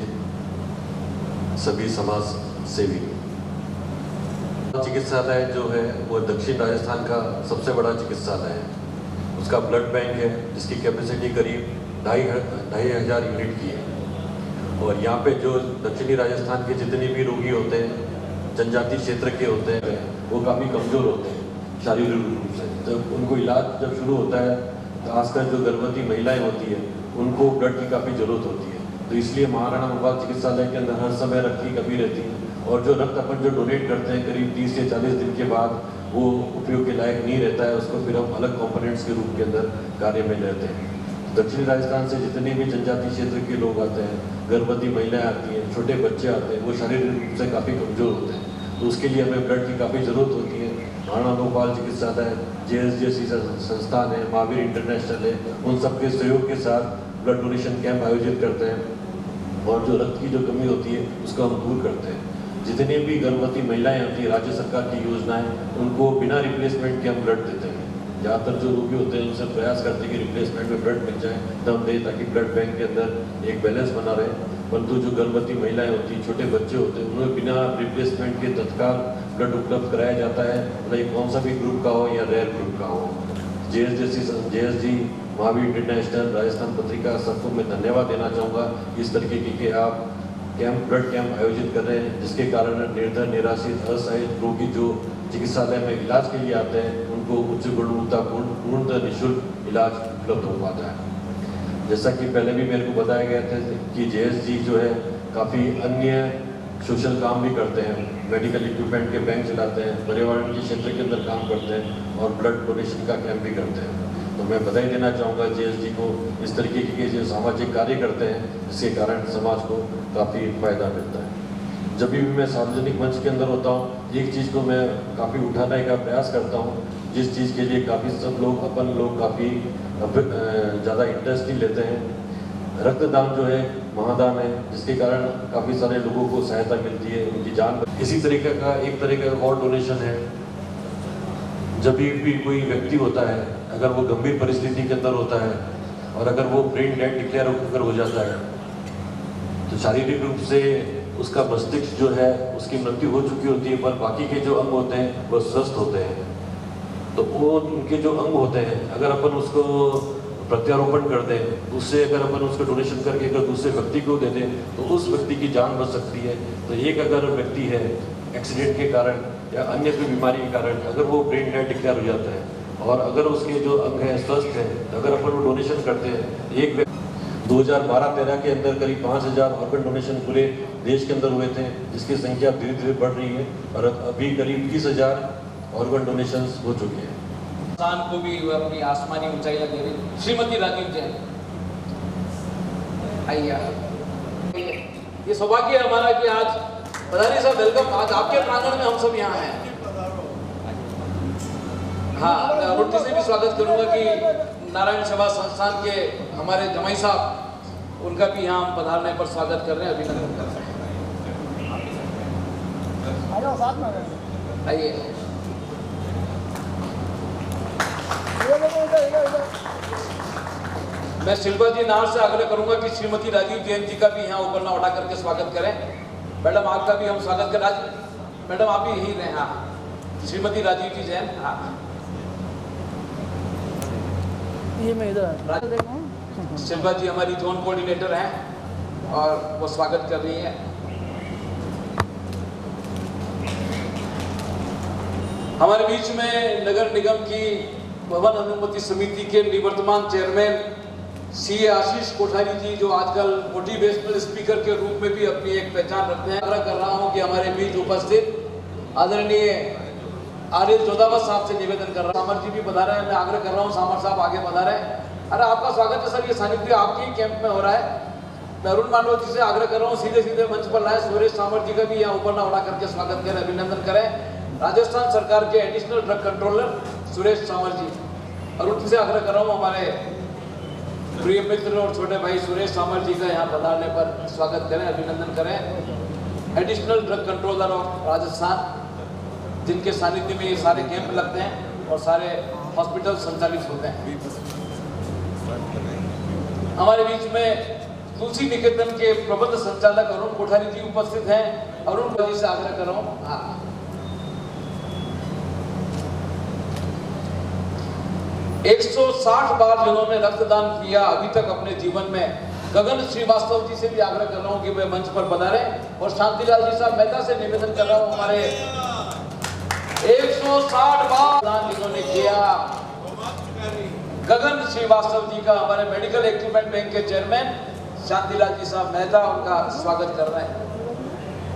सभी समाज सेवी। चिकित्सालय जो है वो दक्षिण राजस्थान का सबसे बड़ा चिकित्सालय है। उसका ब्लड बैंक है जिसकी कैपेसिटी करीब 2,500 यूनिट की है। और यहाँ पे जो दक्षिणी राजस्थान के जितने भी रोगी होते हैं, जनजाति क्षेत्र के होते हैं, वो काफ़ी कमज़ोर होते हैं शारीरिक रूप से। जब उनको इलाज जब शुरू होता है, खासकर जो गर्भवती महिलाएं होती है उनको ब्लड की काफ़ी ज़रूरत होती है। तो इसलिए महाराणा प्रताप चिकित्सालय के अंदर हर समय रक्त की कमी रहती है। और जो रक्त अपन जो डोनेट करते हैं करीब 30 से 40 दिन के बाद वो उपयोग के लायक नहीं रहता है, उसको फिर हम अलग कंपोनेंट्स के रूप के अंदर कार्य में लेते हैं। दक्षिणी राजस्थान से जितने भी जनजाति क्षेत्र के लोग आते हैं, गर्भवती महिलाएं आती हैं, छोटे बच्चे आते हैं, वो शारीरिक रूप से काफ़ी कमज़ोर होते हैं। तो उसके लिए हमें ब्लड की काफ़ी ज़रूरत होती है। महाराणा भोपाल चिकित्सालय, JSJC संस्थान है, महावीर इंटरनेशनल है, उन सबके सहयोग के साथ ब्लड डोनेशन कैंप आयोजित करते हैं और जो रक्त की जो कमी होती है उसको हम दूर करते हैं। जितनी भी गर्भवती महिलाएं होती हैं, राज्य सरकार की योजनाएं, उनको बिना रिप्लेसमेंट के हम ब्लड देते हैं। ज़्यादातर जो रोगी होते हैं उनसे प्रयास करते हैं कि रिप्लेसमेंट में ब्लड मिल जाए तब दें, ताकि ब्लड बैंक के अंदर एक बैलेंस बना रहे। परंतु जो गर्भवती महिलाएं होती हैं, छोटे बच्चे होते हैं, उन्हें बिना रिप्लेसमेंट के तत्काल ब्लड उपलब्ध कराया जाता है, चाहे कौन सा भी ग्रुप का हो या रेयर ग्रुप का हो। JSG, महावीर इंटरनेशनल, राजस्थान पत्रिका, सबको मैं धन्यवाद देना चाहूँगा इस तरीके की आप ब्लड कैंप आयोजित कर रहे हैं, जिसके कारण निर्धन, निराश्रित, असहाय रोगी जो चिकित्सालय में इलाज के लिए आते हैं उनको उच्च गुणवत्तापूर्ण, पूर्णतः निःशुल्क इलाज उपलब्ध हो पाता है। जैसा कि पहले भी मेरे को बताया गया था कि JSG जो है काफ़ी अन्य सोशल काम भी करते हैं, मेडिकल इक्विपमेंट के बैंक चलाते हैं, पर्यावरण के क्षेत्र के अंदर काम करते हैं और ब्लड डोनेशन का कैंप भी करते हैं। तो मैं बधाई देना चाहूँगा JSG को इस तरीके के जो सामाजिक कार्य करते हैं, जिसके कारण समाज को काफ़ी फायदा मिलता है। जब भी मैं सार्वजनिक मंच के अंदर होता हूँ, एक चीज़ को मैं काफ़ी उठाने का प्रयास करता हूँ, जिस चीज़ के लिए काफ़ी सब लोग, अपन लोग काफ़ी ज़्यादा इंटरेस्ट ही लेते हैं। रक्तदान जो है महादान है, जिसके कारण काफ़ी सारे लोगों को सहायता मिलती है, उनकी जान। इसी तरीके का एक तरह का और डोनेशन है, जब भी कोई व्यक्ति होता है, अगर वो गंभीर परिस्थिति के अंदर होता है और अगर वो ब्रेन डेड डिक्लेयर अगर हो जाता है, तो शारीरिक रूप से उसका मस्तिष्क जो है उसकी मृत्यु हो चुकी होती है, पर बाकी के जो अंग होते हैं वो स्वस्थ होते हैं। तो वो उनके जो अंग होते हैं, अगर अपन उसको प्रत्यारोपण कर दें, उससे अगर अपन उसको डोनेशन करके अगर दूसरे व्यक्ति को दे दें तो उस व्यक्ति की जान बच सकती है। तो एक अगर व्यक्ति है एक्सीडेंट के कारण या अन्य कोई बीमारी के कारण अगर वो ब्रेन डेड डिक्लेयर हो जाता है और अगर उसके जो अंग हैं स्वस्थ हैं, तो अगर अपन वो डोनेशन करते हैं, एक 2012-13 के अंदर करीब 5,000 ऑर्गन डोनेशन पूरे देश के अंदर हुए थे, जिसकी संख्या धीरे धीरे बढ़ रही है और अभी करीब 30,000 ऑर्गन डोनेशन हो चुके हैं। इंसान को भी अपनी आसमानी ऊंचाइयां दे रही श्रीमती राजीव जैन। आइए, ये सौभाग्य है हमारा कि आज प्रधानी साहब वेलकम, आज आपके प्रांगण में हम सब यहाँ हैं। हाँ, मैं अरुण जी से भी स्वागत करूंगा कि नारायण सेवा संस्थान के हमारे जमाई साहब, उनका भी यहाँ हम पधारने पर स्वागत कर रहे हैं, अभिनंदन कर रहे हैं। आइए। मैं शिल्पा जी नार से आग्रह करूंगा कि श्रीमती राजीव जैन जी का भी यहाँ ऊपर ना उठा करके स्वागत करें। मैडम आपका भी हम स्वागत करें। मैडम आप भी यही रहे। हाँ, श्रीमती राजीव जी जैन। हाँ, ये मैं इधर शिल्पा जी हमारी जोन कोऑर्डिनेटर हैं और वो स्वागत कर रही हैं। हमारे बीच में नगर निगम की भवन अनुमति समिति के निवर्तमान चेयरमैन सी आशीष कोठारी जी, जो आजकल मोटिवेशनल स्पीकर के रूप में भी अपनी एक पहचान रखते हैं। आग्रह कर रहा हूं कि हमारे बीच उपस्थित आदरणीय आर्य जोधावत साहब से निवेदन कर रहा हूं। सामर जी भी बता रहे हैं, मैं आग्रह कर रहा हूं सामर साहब आगे बता रहे हैं। अरे आपका स्वागत है सर, ये सानिध्य आपके ही कैंप में हो रहा है। मैं अरुण मांडव जी से आग्रह कर रहा हूँ सीधे सीधे मंच पर लाए सुरेश सामर जी का भी यहाँ ऊपर ना उठा करके स्वागत करें, अभिनंदन करें। राजस्थान सरकार के एडिशनल ड्रग कंट्रोलर सुरेश सामर जी। अरुण जी से आग्रह कर रहा हूँ हमारे प्रिय मित्र और छोटे भाई सुरेश सामर जी का यहाँ पधारने पर स्वागत करें, अभिनंदन करें। Additional drug controller of Rajasthan, जिनके सानिध्य में ये सारे कैंप लगते हैं और सारे हॉस्पिटल संचालित होते हैं। हमारे बीच में तुलसी निकेतन के प्रबंध संचालक अरुण कोठारी जी उपस्थित हैं। अरुण जी से आग्रह कर रहा हूँ। 160 बार जिन्होंने रक्तदान किया अभी तक अपने जीवन में, गगन श्रीवास्तव जी से भी आग्रह कर रहा हूँ कि वे मंच पर पधारे। और शांतिलाल जी साहब मेहता से निवेदन कर रहा हूँ, हमारे 160 बार दान जिन्होंने किया, गगन श्रीवास्तव जी का, हमारे मेडिकल इक्विपमेंट बैंक के चेयरमैन शांतिलाल जी साहब मेहता, उनका स्वागत कर रहे हैं।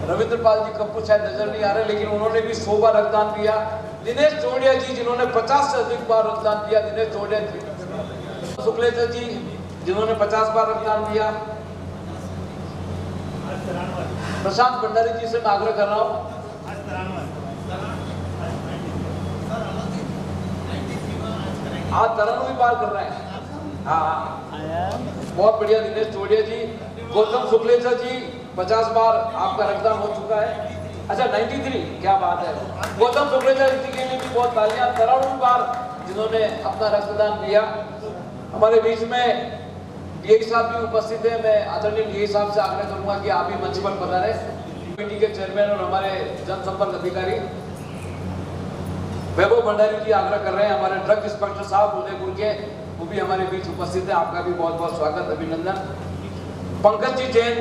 रविंद्र पाल जी कपूर शायद नजर नहीं आ रहे, लेकिन उन्होंने भी 100 बार रक्तदान दिया। दिनेश जोड़िया जी जिन्होंने 50 से अधिक बार रक्तदान दिया, दिनेश जोड़िया जी। शुक्लेचा जी जिन्होंने 50 बार रक्तदान दिया। प्रशांत भंडारी जी से मैं आग्रह कर रहा हूँ। आज 93 बार कर रहे हैं। हाँ, बहुत बढ़िया दिनेश जोड़िया जी। गौतम शुक्लेचा जी 50 बार आपका रक्तदान हो चुका है। अच्छा 93, क्या बात है। गौतम शुक्लेचा जी के लिए भी बहुत तालियां। 93 बार जिन्होंने अपना रक्तदान दिया। हमारे बीच में डीआई साहब भी उपस्थित है। मैं आदरणीय डीआई साहब से आग्रह करूंगा कि आप भी मंच पर पधारें। कमेटी के चेयरमैन और हमारे जनसंपर्क अधिकारी वैभव भंडारी जी आग्रह कर रहे हैं। हमारे ड्रग इंस्पेक्टर साहब उदयपुर के, वो भी हमारे बीच उपस्थित है। आपका भी बहुत बहुत स्वागत, अभिनंदन। पंकज जी जैन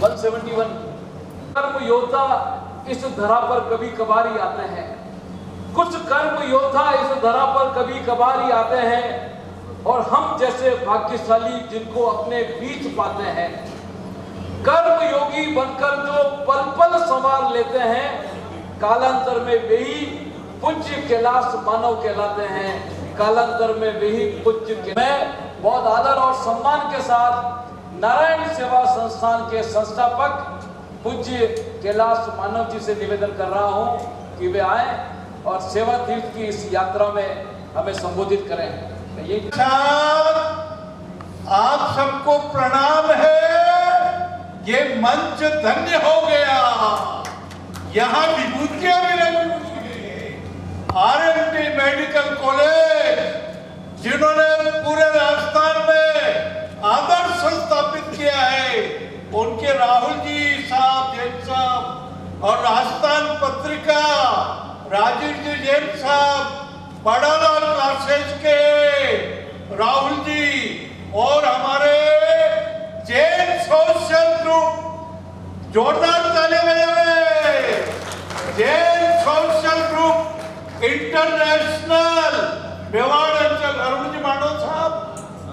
171। कर्म योद्धा इस धरा पर कभी कभार ही आते हैं, कुछ कर्म योद्धा इस धरा पर कभी कभार ही आते हैं, और हम जैसे भाग्यशाली जिनको अपने बीच पाते हैं। कर्म योगी बनकर जो पल पल संवार लेते हैं, कालांतर में वही पूज्य कैलाश मानव कहलाते हैं। कालांतर में वही पूज्य। मैं बहुत आदर और सम्मान के साथ नारायण सेवा संस्थान के संस्थापक पूज्य कैलाश मानव जी से निवेदन कर रहा हूं कि वे आए और सेवा तीर्थ की इस यात्रा में हमें संबोधित करें। ये आप सबको प्रणाम है। ये मंच धन्य हो गया। यहाँ विभूतियां भी रखी। आरएमटी मेडिकल कॉलेज जिन्होंने पूरे राजस्थान में आदर्श स्थापित किया है, उनके राहुल जी साहब जैन साहब, और राजस्थान पत्रिका राजीव जी जैन साहब, बड़ाला क्लासेस के राहुल जी, और हमारे जैन सोशल ग्रुप, जोरदार ताली बजाएं। Jain social group international Mewar अंचल, अरुण जी मांडव साहब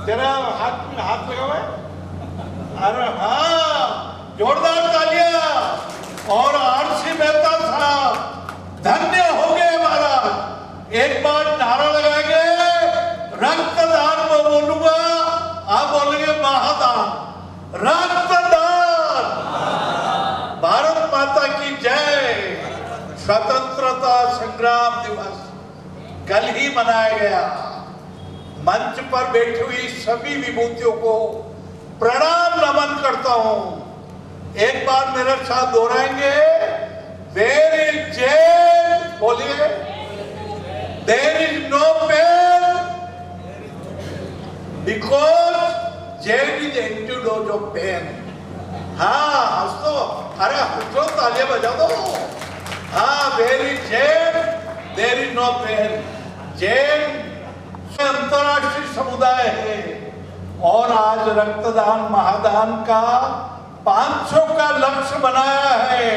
जरा हाथ लगाओ। अरे हाँ, जोरदार तालियां। और आरसी मेहता साहब धन्य हो गए महाराज। एक बार नारा लगाएंगे, रक्तदान में बोलूंगा, आप बोलेंगे महादान। रक्तदान। भारत माता की जय। स्वतंत्रता संग्राम दिवस कल ही मनाया गया। मंच पर बैठी हुई सभी विभूतियों को प्रणाम नमन करता हूं। एक बार मेरे साथ दोहराएंगे, देयर इज जैन, बोलिए, there is no pain because Jain is antidote of pain. हाँ हंसो, अरे हंसो, तालियां बजा दो। हाँ, there is Jain, there is no pain. Jain अंतरराष्ट्रीय समुदाय है और आज रक्तदान महादान का 500 का लक्ष्य बनाया है।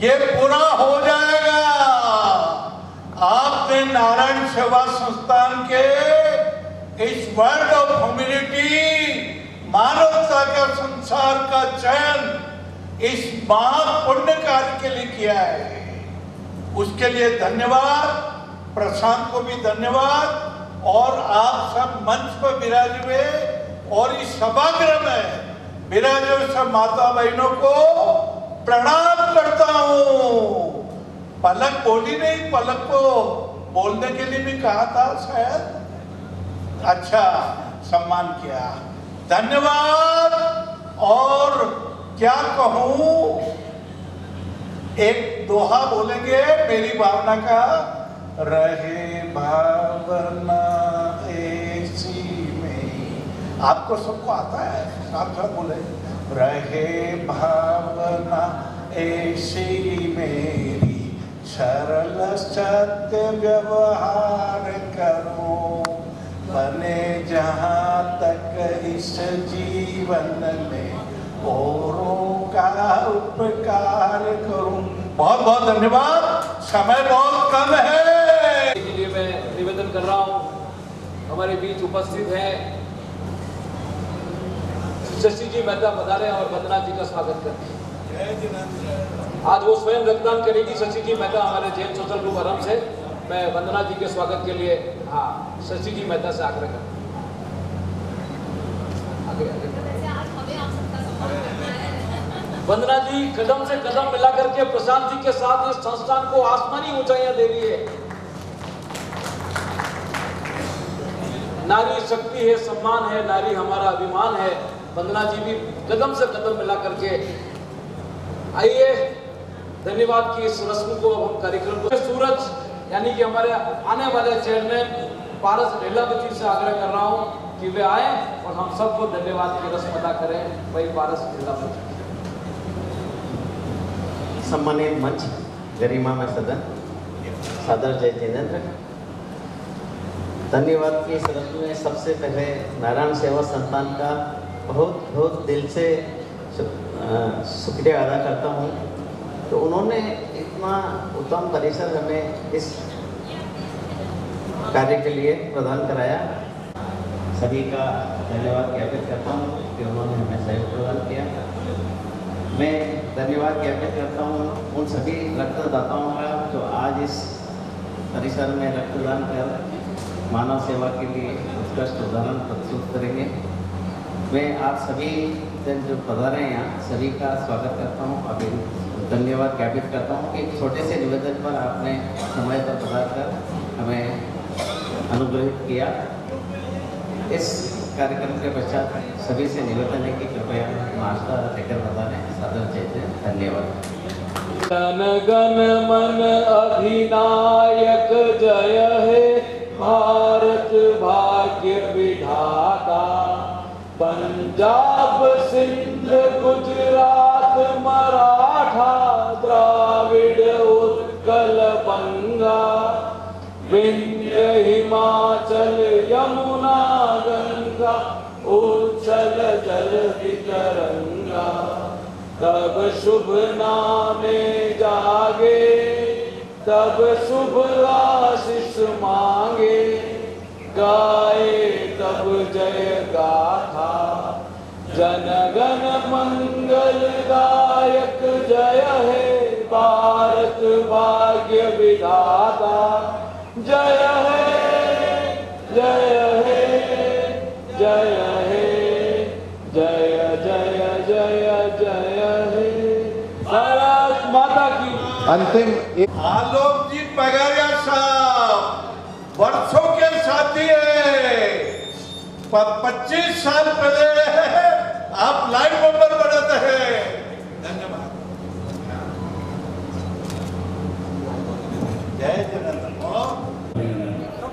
ये पूरा हो जाएगा। आपने नारायण सेवा संस्थान के इस वर्ल्ड ऑफ ह्यूमैनिटी, मानवता का संसार का चयन इस महापुण्य कार्य के लिए किया है। उसके लिए धन्यवाद, प्रशांत को भी धन्यवाद, और आप सब मंच पर विराजे हुए और इस सभागृह में विराजे हुए सब माता बहनों को प्रणाम करता हूं। पलक बोली नहीं, पलक को बोलने के लिए भी कहा था शायद। अच्छा, सम्मान किया, धन्यवाद। और क्या कहूं, एक दोहा बोलेंगे मेरी भावना का, रहे भावना ऐसी में। आपको सबको आता है, साथ साथ बोले, रहे भावना ऐसी मेरी, सरल सत्य व्यवहार करो, बने जहां तक इस जीवन में औरों का उपकार करूं। बहुत बहुत धन्यवाद, समय बहुत कम है। इसलिए मैं निवेदन कर रहा हूं, हमारे बीच उपस्थित हैं शशि जी मेहता पधारे और वंदना जी का स्वागत करते हैं। आज वो स्वयं रक्तदान करेगी। शशि जी मेहता हमारे जैन सोशल ग्रुप आरम से, मैं वंदना जी के स्वागत के लिए शशि जी मेहता से आग्रह करता हूँ। वंदना जी कदम से कदम मिला करके प्रशांत जी के साथ इस संस्थान को आसमानी ऊंचाइयां दे रही है। नारी शक्ति है, सम्मान है, नारी हमारा अभिमान है। वंदना जी भी कदम से कदम मिला करके आइए। धन्यवाद की इस रस्म को, हम कार्यक्रम को सूरज यानी कि हमारे आने वाले चेयरमैन पारस लीलावती से आग्रह कर रहा हूं कि वे आए और हम सबको धन्यवाद की रस्म अदा करें। वही पारस लीलावती। सम्मानित मंच, गरिमामय सदन, सादर जय जिनेंद्र। धन्यवाद की इस रस्म में सबसे पहले नारायण सेवा संस्थान का बहुत बहुत दिल से शुक्रिया अदा करता हूँ। तो उन्होंने इतना उत्तम परिसर हमें इस कार्य के लिए प्रदान कराया। सभी का धन्यवाद ज्ञापित करता हूँ कि उन्होंने हमें सहयोग प्रदान किया। मैं धन्यवाद ज्ञापित करता हूँ उन सभी रक्तदाताओं का जो आज इस परिसर में रक्तदान कर मानव सेवा के लिए उत्कृष्ट उदाहरण प्रस्तुत करेंगे। मैं आप सभी जन जो पधारे हैं यहाँ, सभी का स्वागत करता हूँ। अभी धन्यवाद ज्ञापित करता हूँ कि एक छोटे से निवेदन पर आपने समय पर पधार कर हमें अनुग्रहित किया। इस कार्यक्रम के पश्चात सभी से निवेदन है कि कृपया नाश्ता लेकर बताने सादर जय। धन्यवाद। जन गण मन अधिनायक जय हे भारत भाग्य विधाता। पंजाब सिंध गुजरात मराठा द्राविड उत्कल बंगा। विंध्य हिमाचल यमुना गंगा उच्छल जल तरंगा। तब शुभ नामे जागे तब शुभ आशीष मांगे। गाए तब जय गाथा जन गण मंगल दायक जय हे भारत भाग्य विधाता। जय हे जय हे जय हे जय जय जय जय हे। भारत माता की। अंतिम आलोक जी पगारिया साहब वर्षों के साथी है। 25 साल पहले आप लाइव मेंबर बनाते हैं। धन्यवाद। जय जगन्नाथ।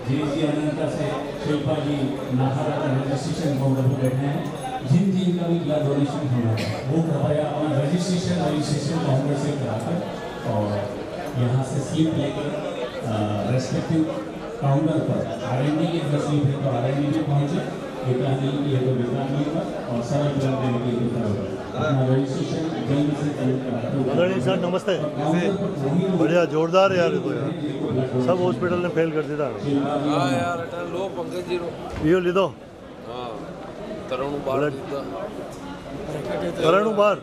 जी अनंता से शिल्पा जी नाहरा का रजिस्ट्रेशन काउंटर पर बैठे हैं। जिन का भी ब्लड डोनेशन होना है वो कृपया अपना रजिस्ट्रेशन काउंटर से कराकर और यहाँ से स्लिप लेकर रेस्पेक्टिव काउंटर पर आरएनडी की अगर स्लिप है तो आरएनडी में पहुँचे, विकलांग ये तो विकलांग पर और सरल ब्लड देने के लिए अपना रजिस्ट्रेशन जल्द से जल्द कराकर। सर नमस्ते। बढ़िया जोरदार यार, तो यार सब हॉस्पिटल ने फेल कर दिया। हाँ यार लो पंकज जी यो ली दो। हाँ तरुण बार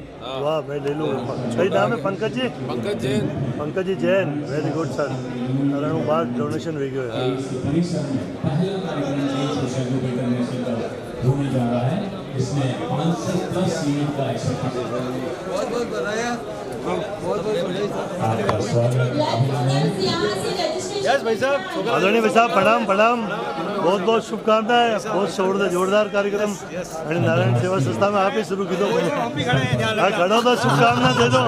वाह मैं ले लूँ। सही नाम है Pankaj ji? Pankaj ji Jain. Very good sir. Tarun बार डोनेशन वे गयो है। होने जा रहा है, इसमें 510 यूनिट का बहुत बहुत बधाई। आपका स्वागत। यस भाई साहब। आदरणीय भाई साहब प्रणाम प्रणाम। बहुत बहुत शुभकामनाएं। बहुत जोरदार कार्यक्रम नारायण सेवा संस्था में आप ही शुरू की दो। खड़ा था शुभकामना दे दो।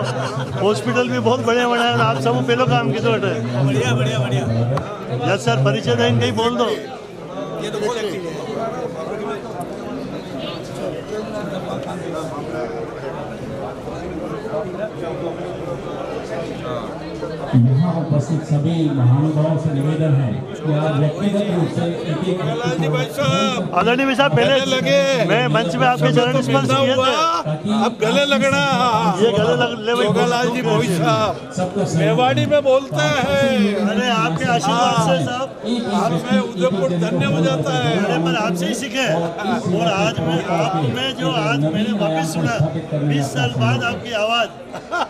हॉस्पिटल भी बहुत बढ़िया बनाया, आप सब पहले काम की दो। बढ़िया बढ़िया बढ़िया। यस सर परिचय दें इनका ही बोल दो। ये तो बहुत अच्छी है। यहाँ उपस्थित सभी महानुभावों से निवेदन है कि आप व्यक्तिगत रूप से एक आदरणीय भाई साहब पहले लगे मैं मंच में आपके चरण स्पर्श किए थे। अब गले लगना। ये गले लग जोगालाल जी भोई साहब मेवाड़ी में बोलते हैं। अरे आपके आशीर्वाद से साहब आपसे उदयपुर धन्य हो जाता है। अरे पर आपसे ही सीखे। और आज मैं आप में जो आज मैंने वापस सुना 20 साल बाद आपकी आवाज,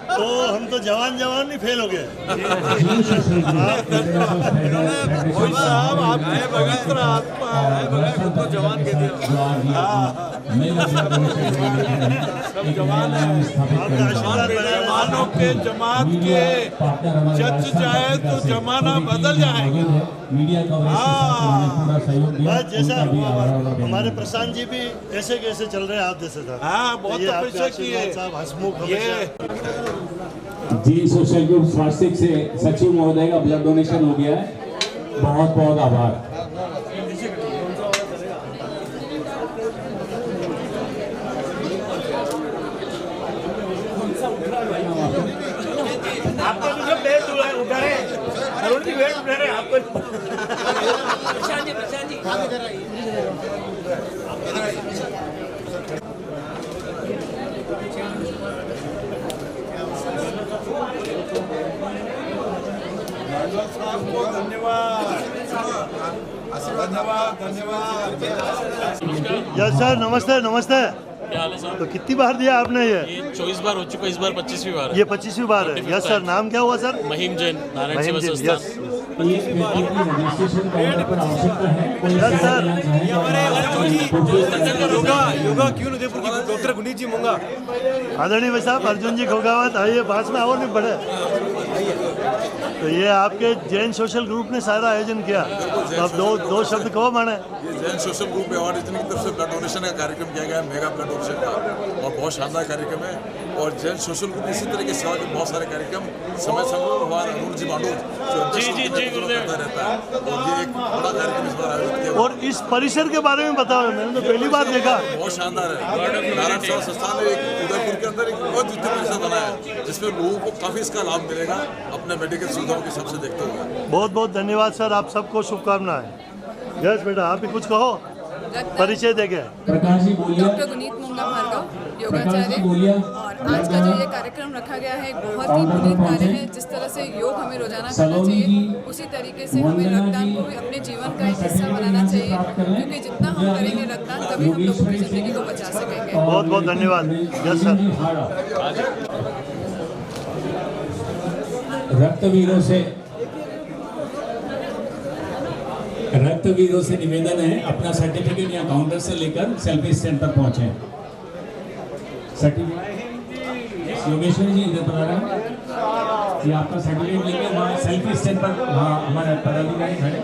तो हम तो जवान नहीं फेल हो गए। भोई साहब आपके पवित्र आत्मा खुद को जवान के दिया। सब जवान है। जवानों के जमात के जच जाए तो जमाना बदल जाएगा। बस जैसा हमारे प्रशांत जी भी ऐसे कैसे चल रहे हैं आप जैसे था। हाँ बहुत तपस्या की है साहब हंसमुख। जी सोशल ग्रुप स्वास्थ्य से सचिव महोदय का ब्लड डोनेशन हो गया है। बहुत बहुत आभार। आपको तो जब बेड उठा रहे अरुण जी बेड उठा रहे आपको। प्रशांत जी आपको धन्यवाद धन्यवाद धन्यवाद। यस सर नमस्ते नमस्ते। क्या हाल है सर? तो कितनी बार दिया आपने ये? 24 बार हो चुका, इस बार 25वीं बार है। ये 25वीं बार है। यस सर नाम क्या हुआ सर? महिम जैन नारायण सेवा संस्थान। Yes sir. योगा क्यों उदयपुर की डॉक्टर गुनीत जी मूंगा। आदरणीय भाई साहब अर्जुन जी खोगावत आइए पास में और भी बढ़े। तो ये आपके जैन सोशल ग्रुप ने सारा आयोजन किया, तो अब दो शब्द कहो माने। ये जैन सोशल ग्रुप अवार्ड इतनी की तरफ से ब्लड डोनेशन का कार्यक्रम किया गया है, मेगा ब्लड डोनेशन का, और बहुत शानदार कार्यक्रम है। और जैन सोशल ग्रुप इसी तरह के सेवा के बहुत सारे कार्यक्रम समय हमारे अरुण जी मांडू करता रहता है, और ये एक बड़ा कार्यक्रम इस बार आयोजित किया। और इस परिसर के बारे में बताओ, मैंने तो पहली बार देखा। बहुत शानदार है। नारायण सेवा संस्थान ने एक उदयपुर के अंदर एक बहुत वित्तीय परिसर बनाया है, जिसमें लोगों को काफी इसका लाभ मिलेगा अपने मेडिकल सुविधाओं के हिसाब से देखते हुए। बहुत बहुत धन्यवाद सर, आप सबको शुभकामनाएं। यस बेटा आप भी कुछ कहो, परिचय देंगे। प्रकाश जी बोलिए। डॉक्टर गुनीत मूंगा भार्गव योगाचार्य। और आज का जो ये कार्यक्रम रखा गया है एक बहुत ही पुनीत कार्य है। जिस तरह से योग हमें रोजाना करना चाहिए, उसी तरीके से हमें रक्तदान को भी अपने जीवन का एक हिस्सा बनाना चाहिए, क्योंकि जितना हम करेंगे रक्तदान तभी हम लोगों की जिंदगी को बचा सकेंगे। बहुत बहुत धन्यवाद। Yes sir. रक्तवीरों से निवेदन है अपना सर्टिफिकेट या काउंटर से लेकर सेल्फी स्टैंड पर पहुंचे। सर्टिफिकेट योगेश्वर जी इधर पर आ रहे हैं कि आपका सर्टिफिकेट लेकर वहाँ सेल्फी स्टैंड पर वहाँ हमारे पदाधिकारी खड़े।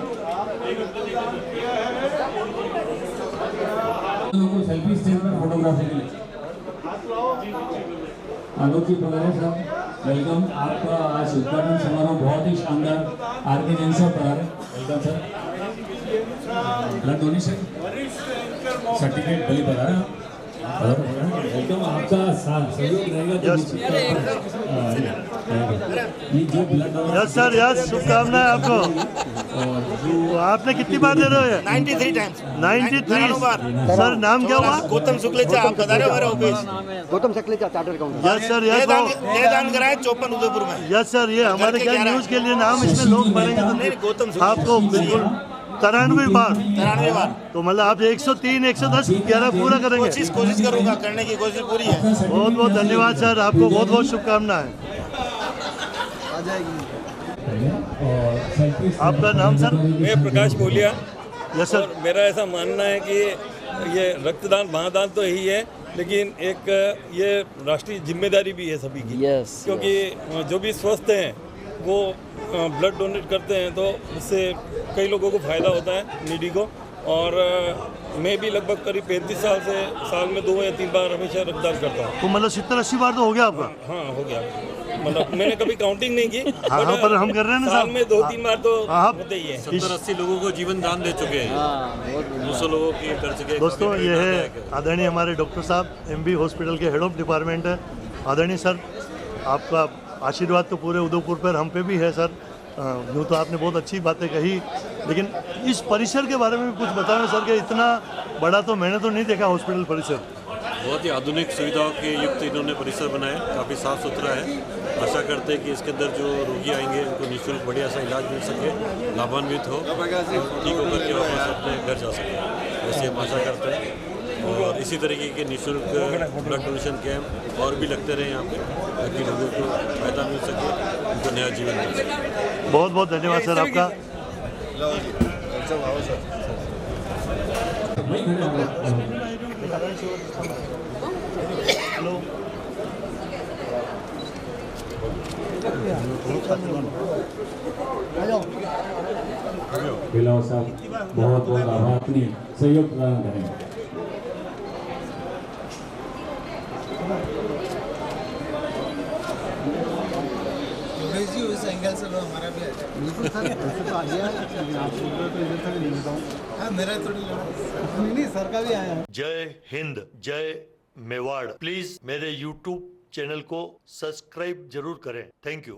सेल्फी स्टैंड पर फोटोग्राफी के लिए आलोक जी पधारे साहब, वेलकम। आपका आज उद्घाटन समारोह बहुत ही शानदार आरके जैन साहब पधारे, welcome sir. Blood donation certificate बलि पधारा, वेलकम। आपका साथ सहयोग रहेगा ये जो ब्लड यस सर, यस, शुभकामनाएं आपको। तो आपने कितनी बार दे रहे हो? 93 टाइम्स। 93 सर, नाम क्या हुआ? गौतम शुक्लेचा, आप बता रहे हो हमारे office? Gautam Shuklecha, chartered accountant. Yes sir, yes. नेदान कराए 54 उदयपुर में। यस सर, ये हमारे क्या न्यूज के लिए नाम इसमें लोग पढ़ेंगे तो आपको बिल्कुल 93 बार। तो मतलब आप 103, 110, 11 पूरा करेंगे? कोशिश करूंगा, करने की कोशिश पूरी है। बहुत बहुत धन्यवाद सर, आपको बहुत बहुत शुभकामनाएं। आपका नाम सर? मैं प्रकाश बोलिया। Yes sir. और मेरा ऐसा मानना है कि ये रक्तदान महादान तो यही है, लेकिन एक ये राष्ट्रीय जिम्मेदारी भी है सभी की। क्योंकि जो भी स्वस्थ हैं वो ब्लड डोनेट करते हैं तो उससे कई लोगों को फ़ायदा होता है, नीडी को। और मैं भी लगभग करीब 35 साल से साल में 2 या 3 बार हमेशा रक्तदान करता हूँ। तो मतलब 70-80 बार तो हो गया आपका? हाँ, हो गया। मतलब मैंने कभी काउंटिंग नहीं की। हाँ, पर हम कर रहे हैं ना साल में 2-3 बार तो होते ही है। 70-80 लोगों को जीवन दान दे चुके हैं, 200 लोगों की कर चुके। दोस्तों, ये है आदरणीय हमारे डॉक्टर साहब, MB हॉस्पिटल के हेड ऑफ डिपार्टमेंट है। आदरणीय सर, आपका आशीर्वाद तो पूरे उदयपुर पर हम पे भी है सर। यूँ तो आपने बहुत अच्छी बातें कही, लेकिन इस परिसर के बारे में भी कुछ बताएं सर, कि इतना बड़ा तो मैंने तो नहीं देखा हॉस्पिटल परिसर। बहुत ही आधुनिक सुविधाओं के युक्त इन्होंने परिसर बनाया, काफ़ी साफ़ सुथरा है। आशा करते हैं कि इसके अंदर जो रोगी आएंगे उनको निःशुल्क बढ़िया सा इलाज मिल सके, लाभान्वित हो, ठीक होकर के वापस अपने घर जा सके, ऐसे हम आशा करते हैं। और इसी तरीके के निःशुल्क ब्लड डोनेशन कैंप और भी लगते रहे यहाँ पे, ताकि लोगों को फायदा मिल सके, उनको नया जीवन मिल सके। बहुत बहुत धन्यवाद सर आपका। बिलाव साहब, बहुत बहुत आभार, अपनी सहयोग प्रदान करें। उस एंगल से हमारा भी बिल्कुल सर, ऐसे तो आ गया, लेकिन आप बोल रहे तो इधर तक नहीं बताऊँ। हाँ, मेरा थोड़ी नहीं, सर का भी आया है। जय हिंद, जय मेवाड़। प्लीज मेरे YouTube चैनल को सब्सक्राइब जरूर करें। Thank you.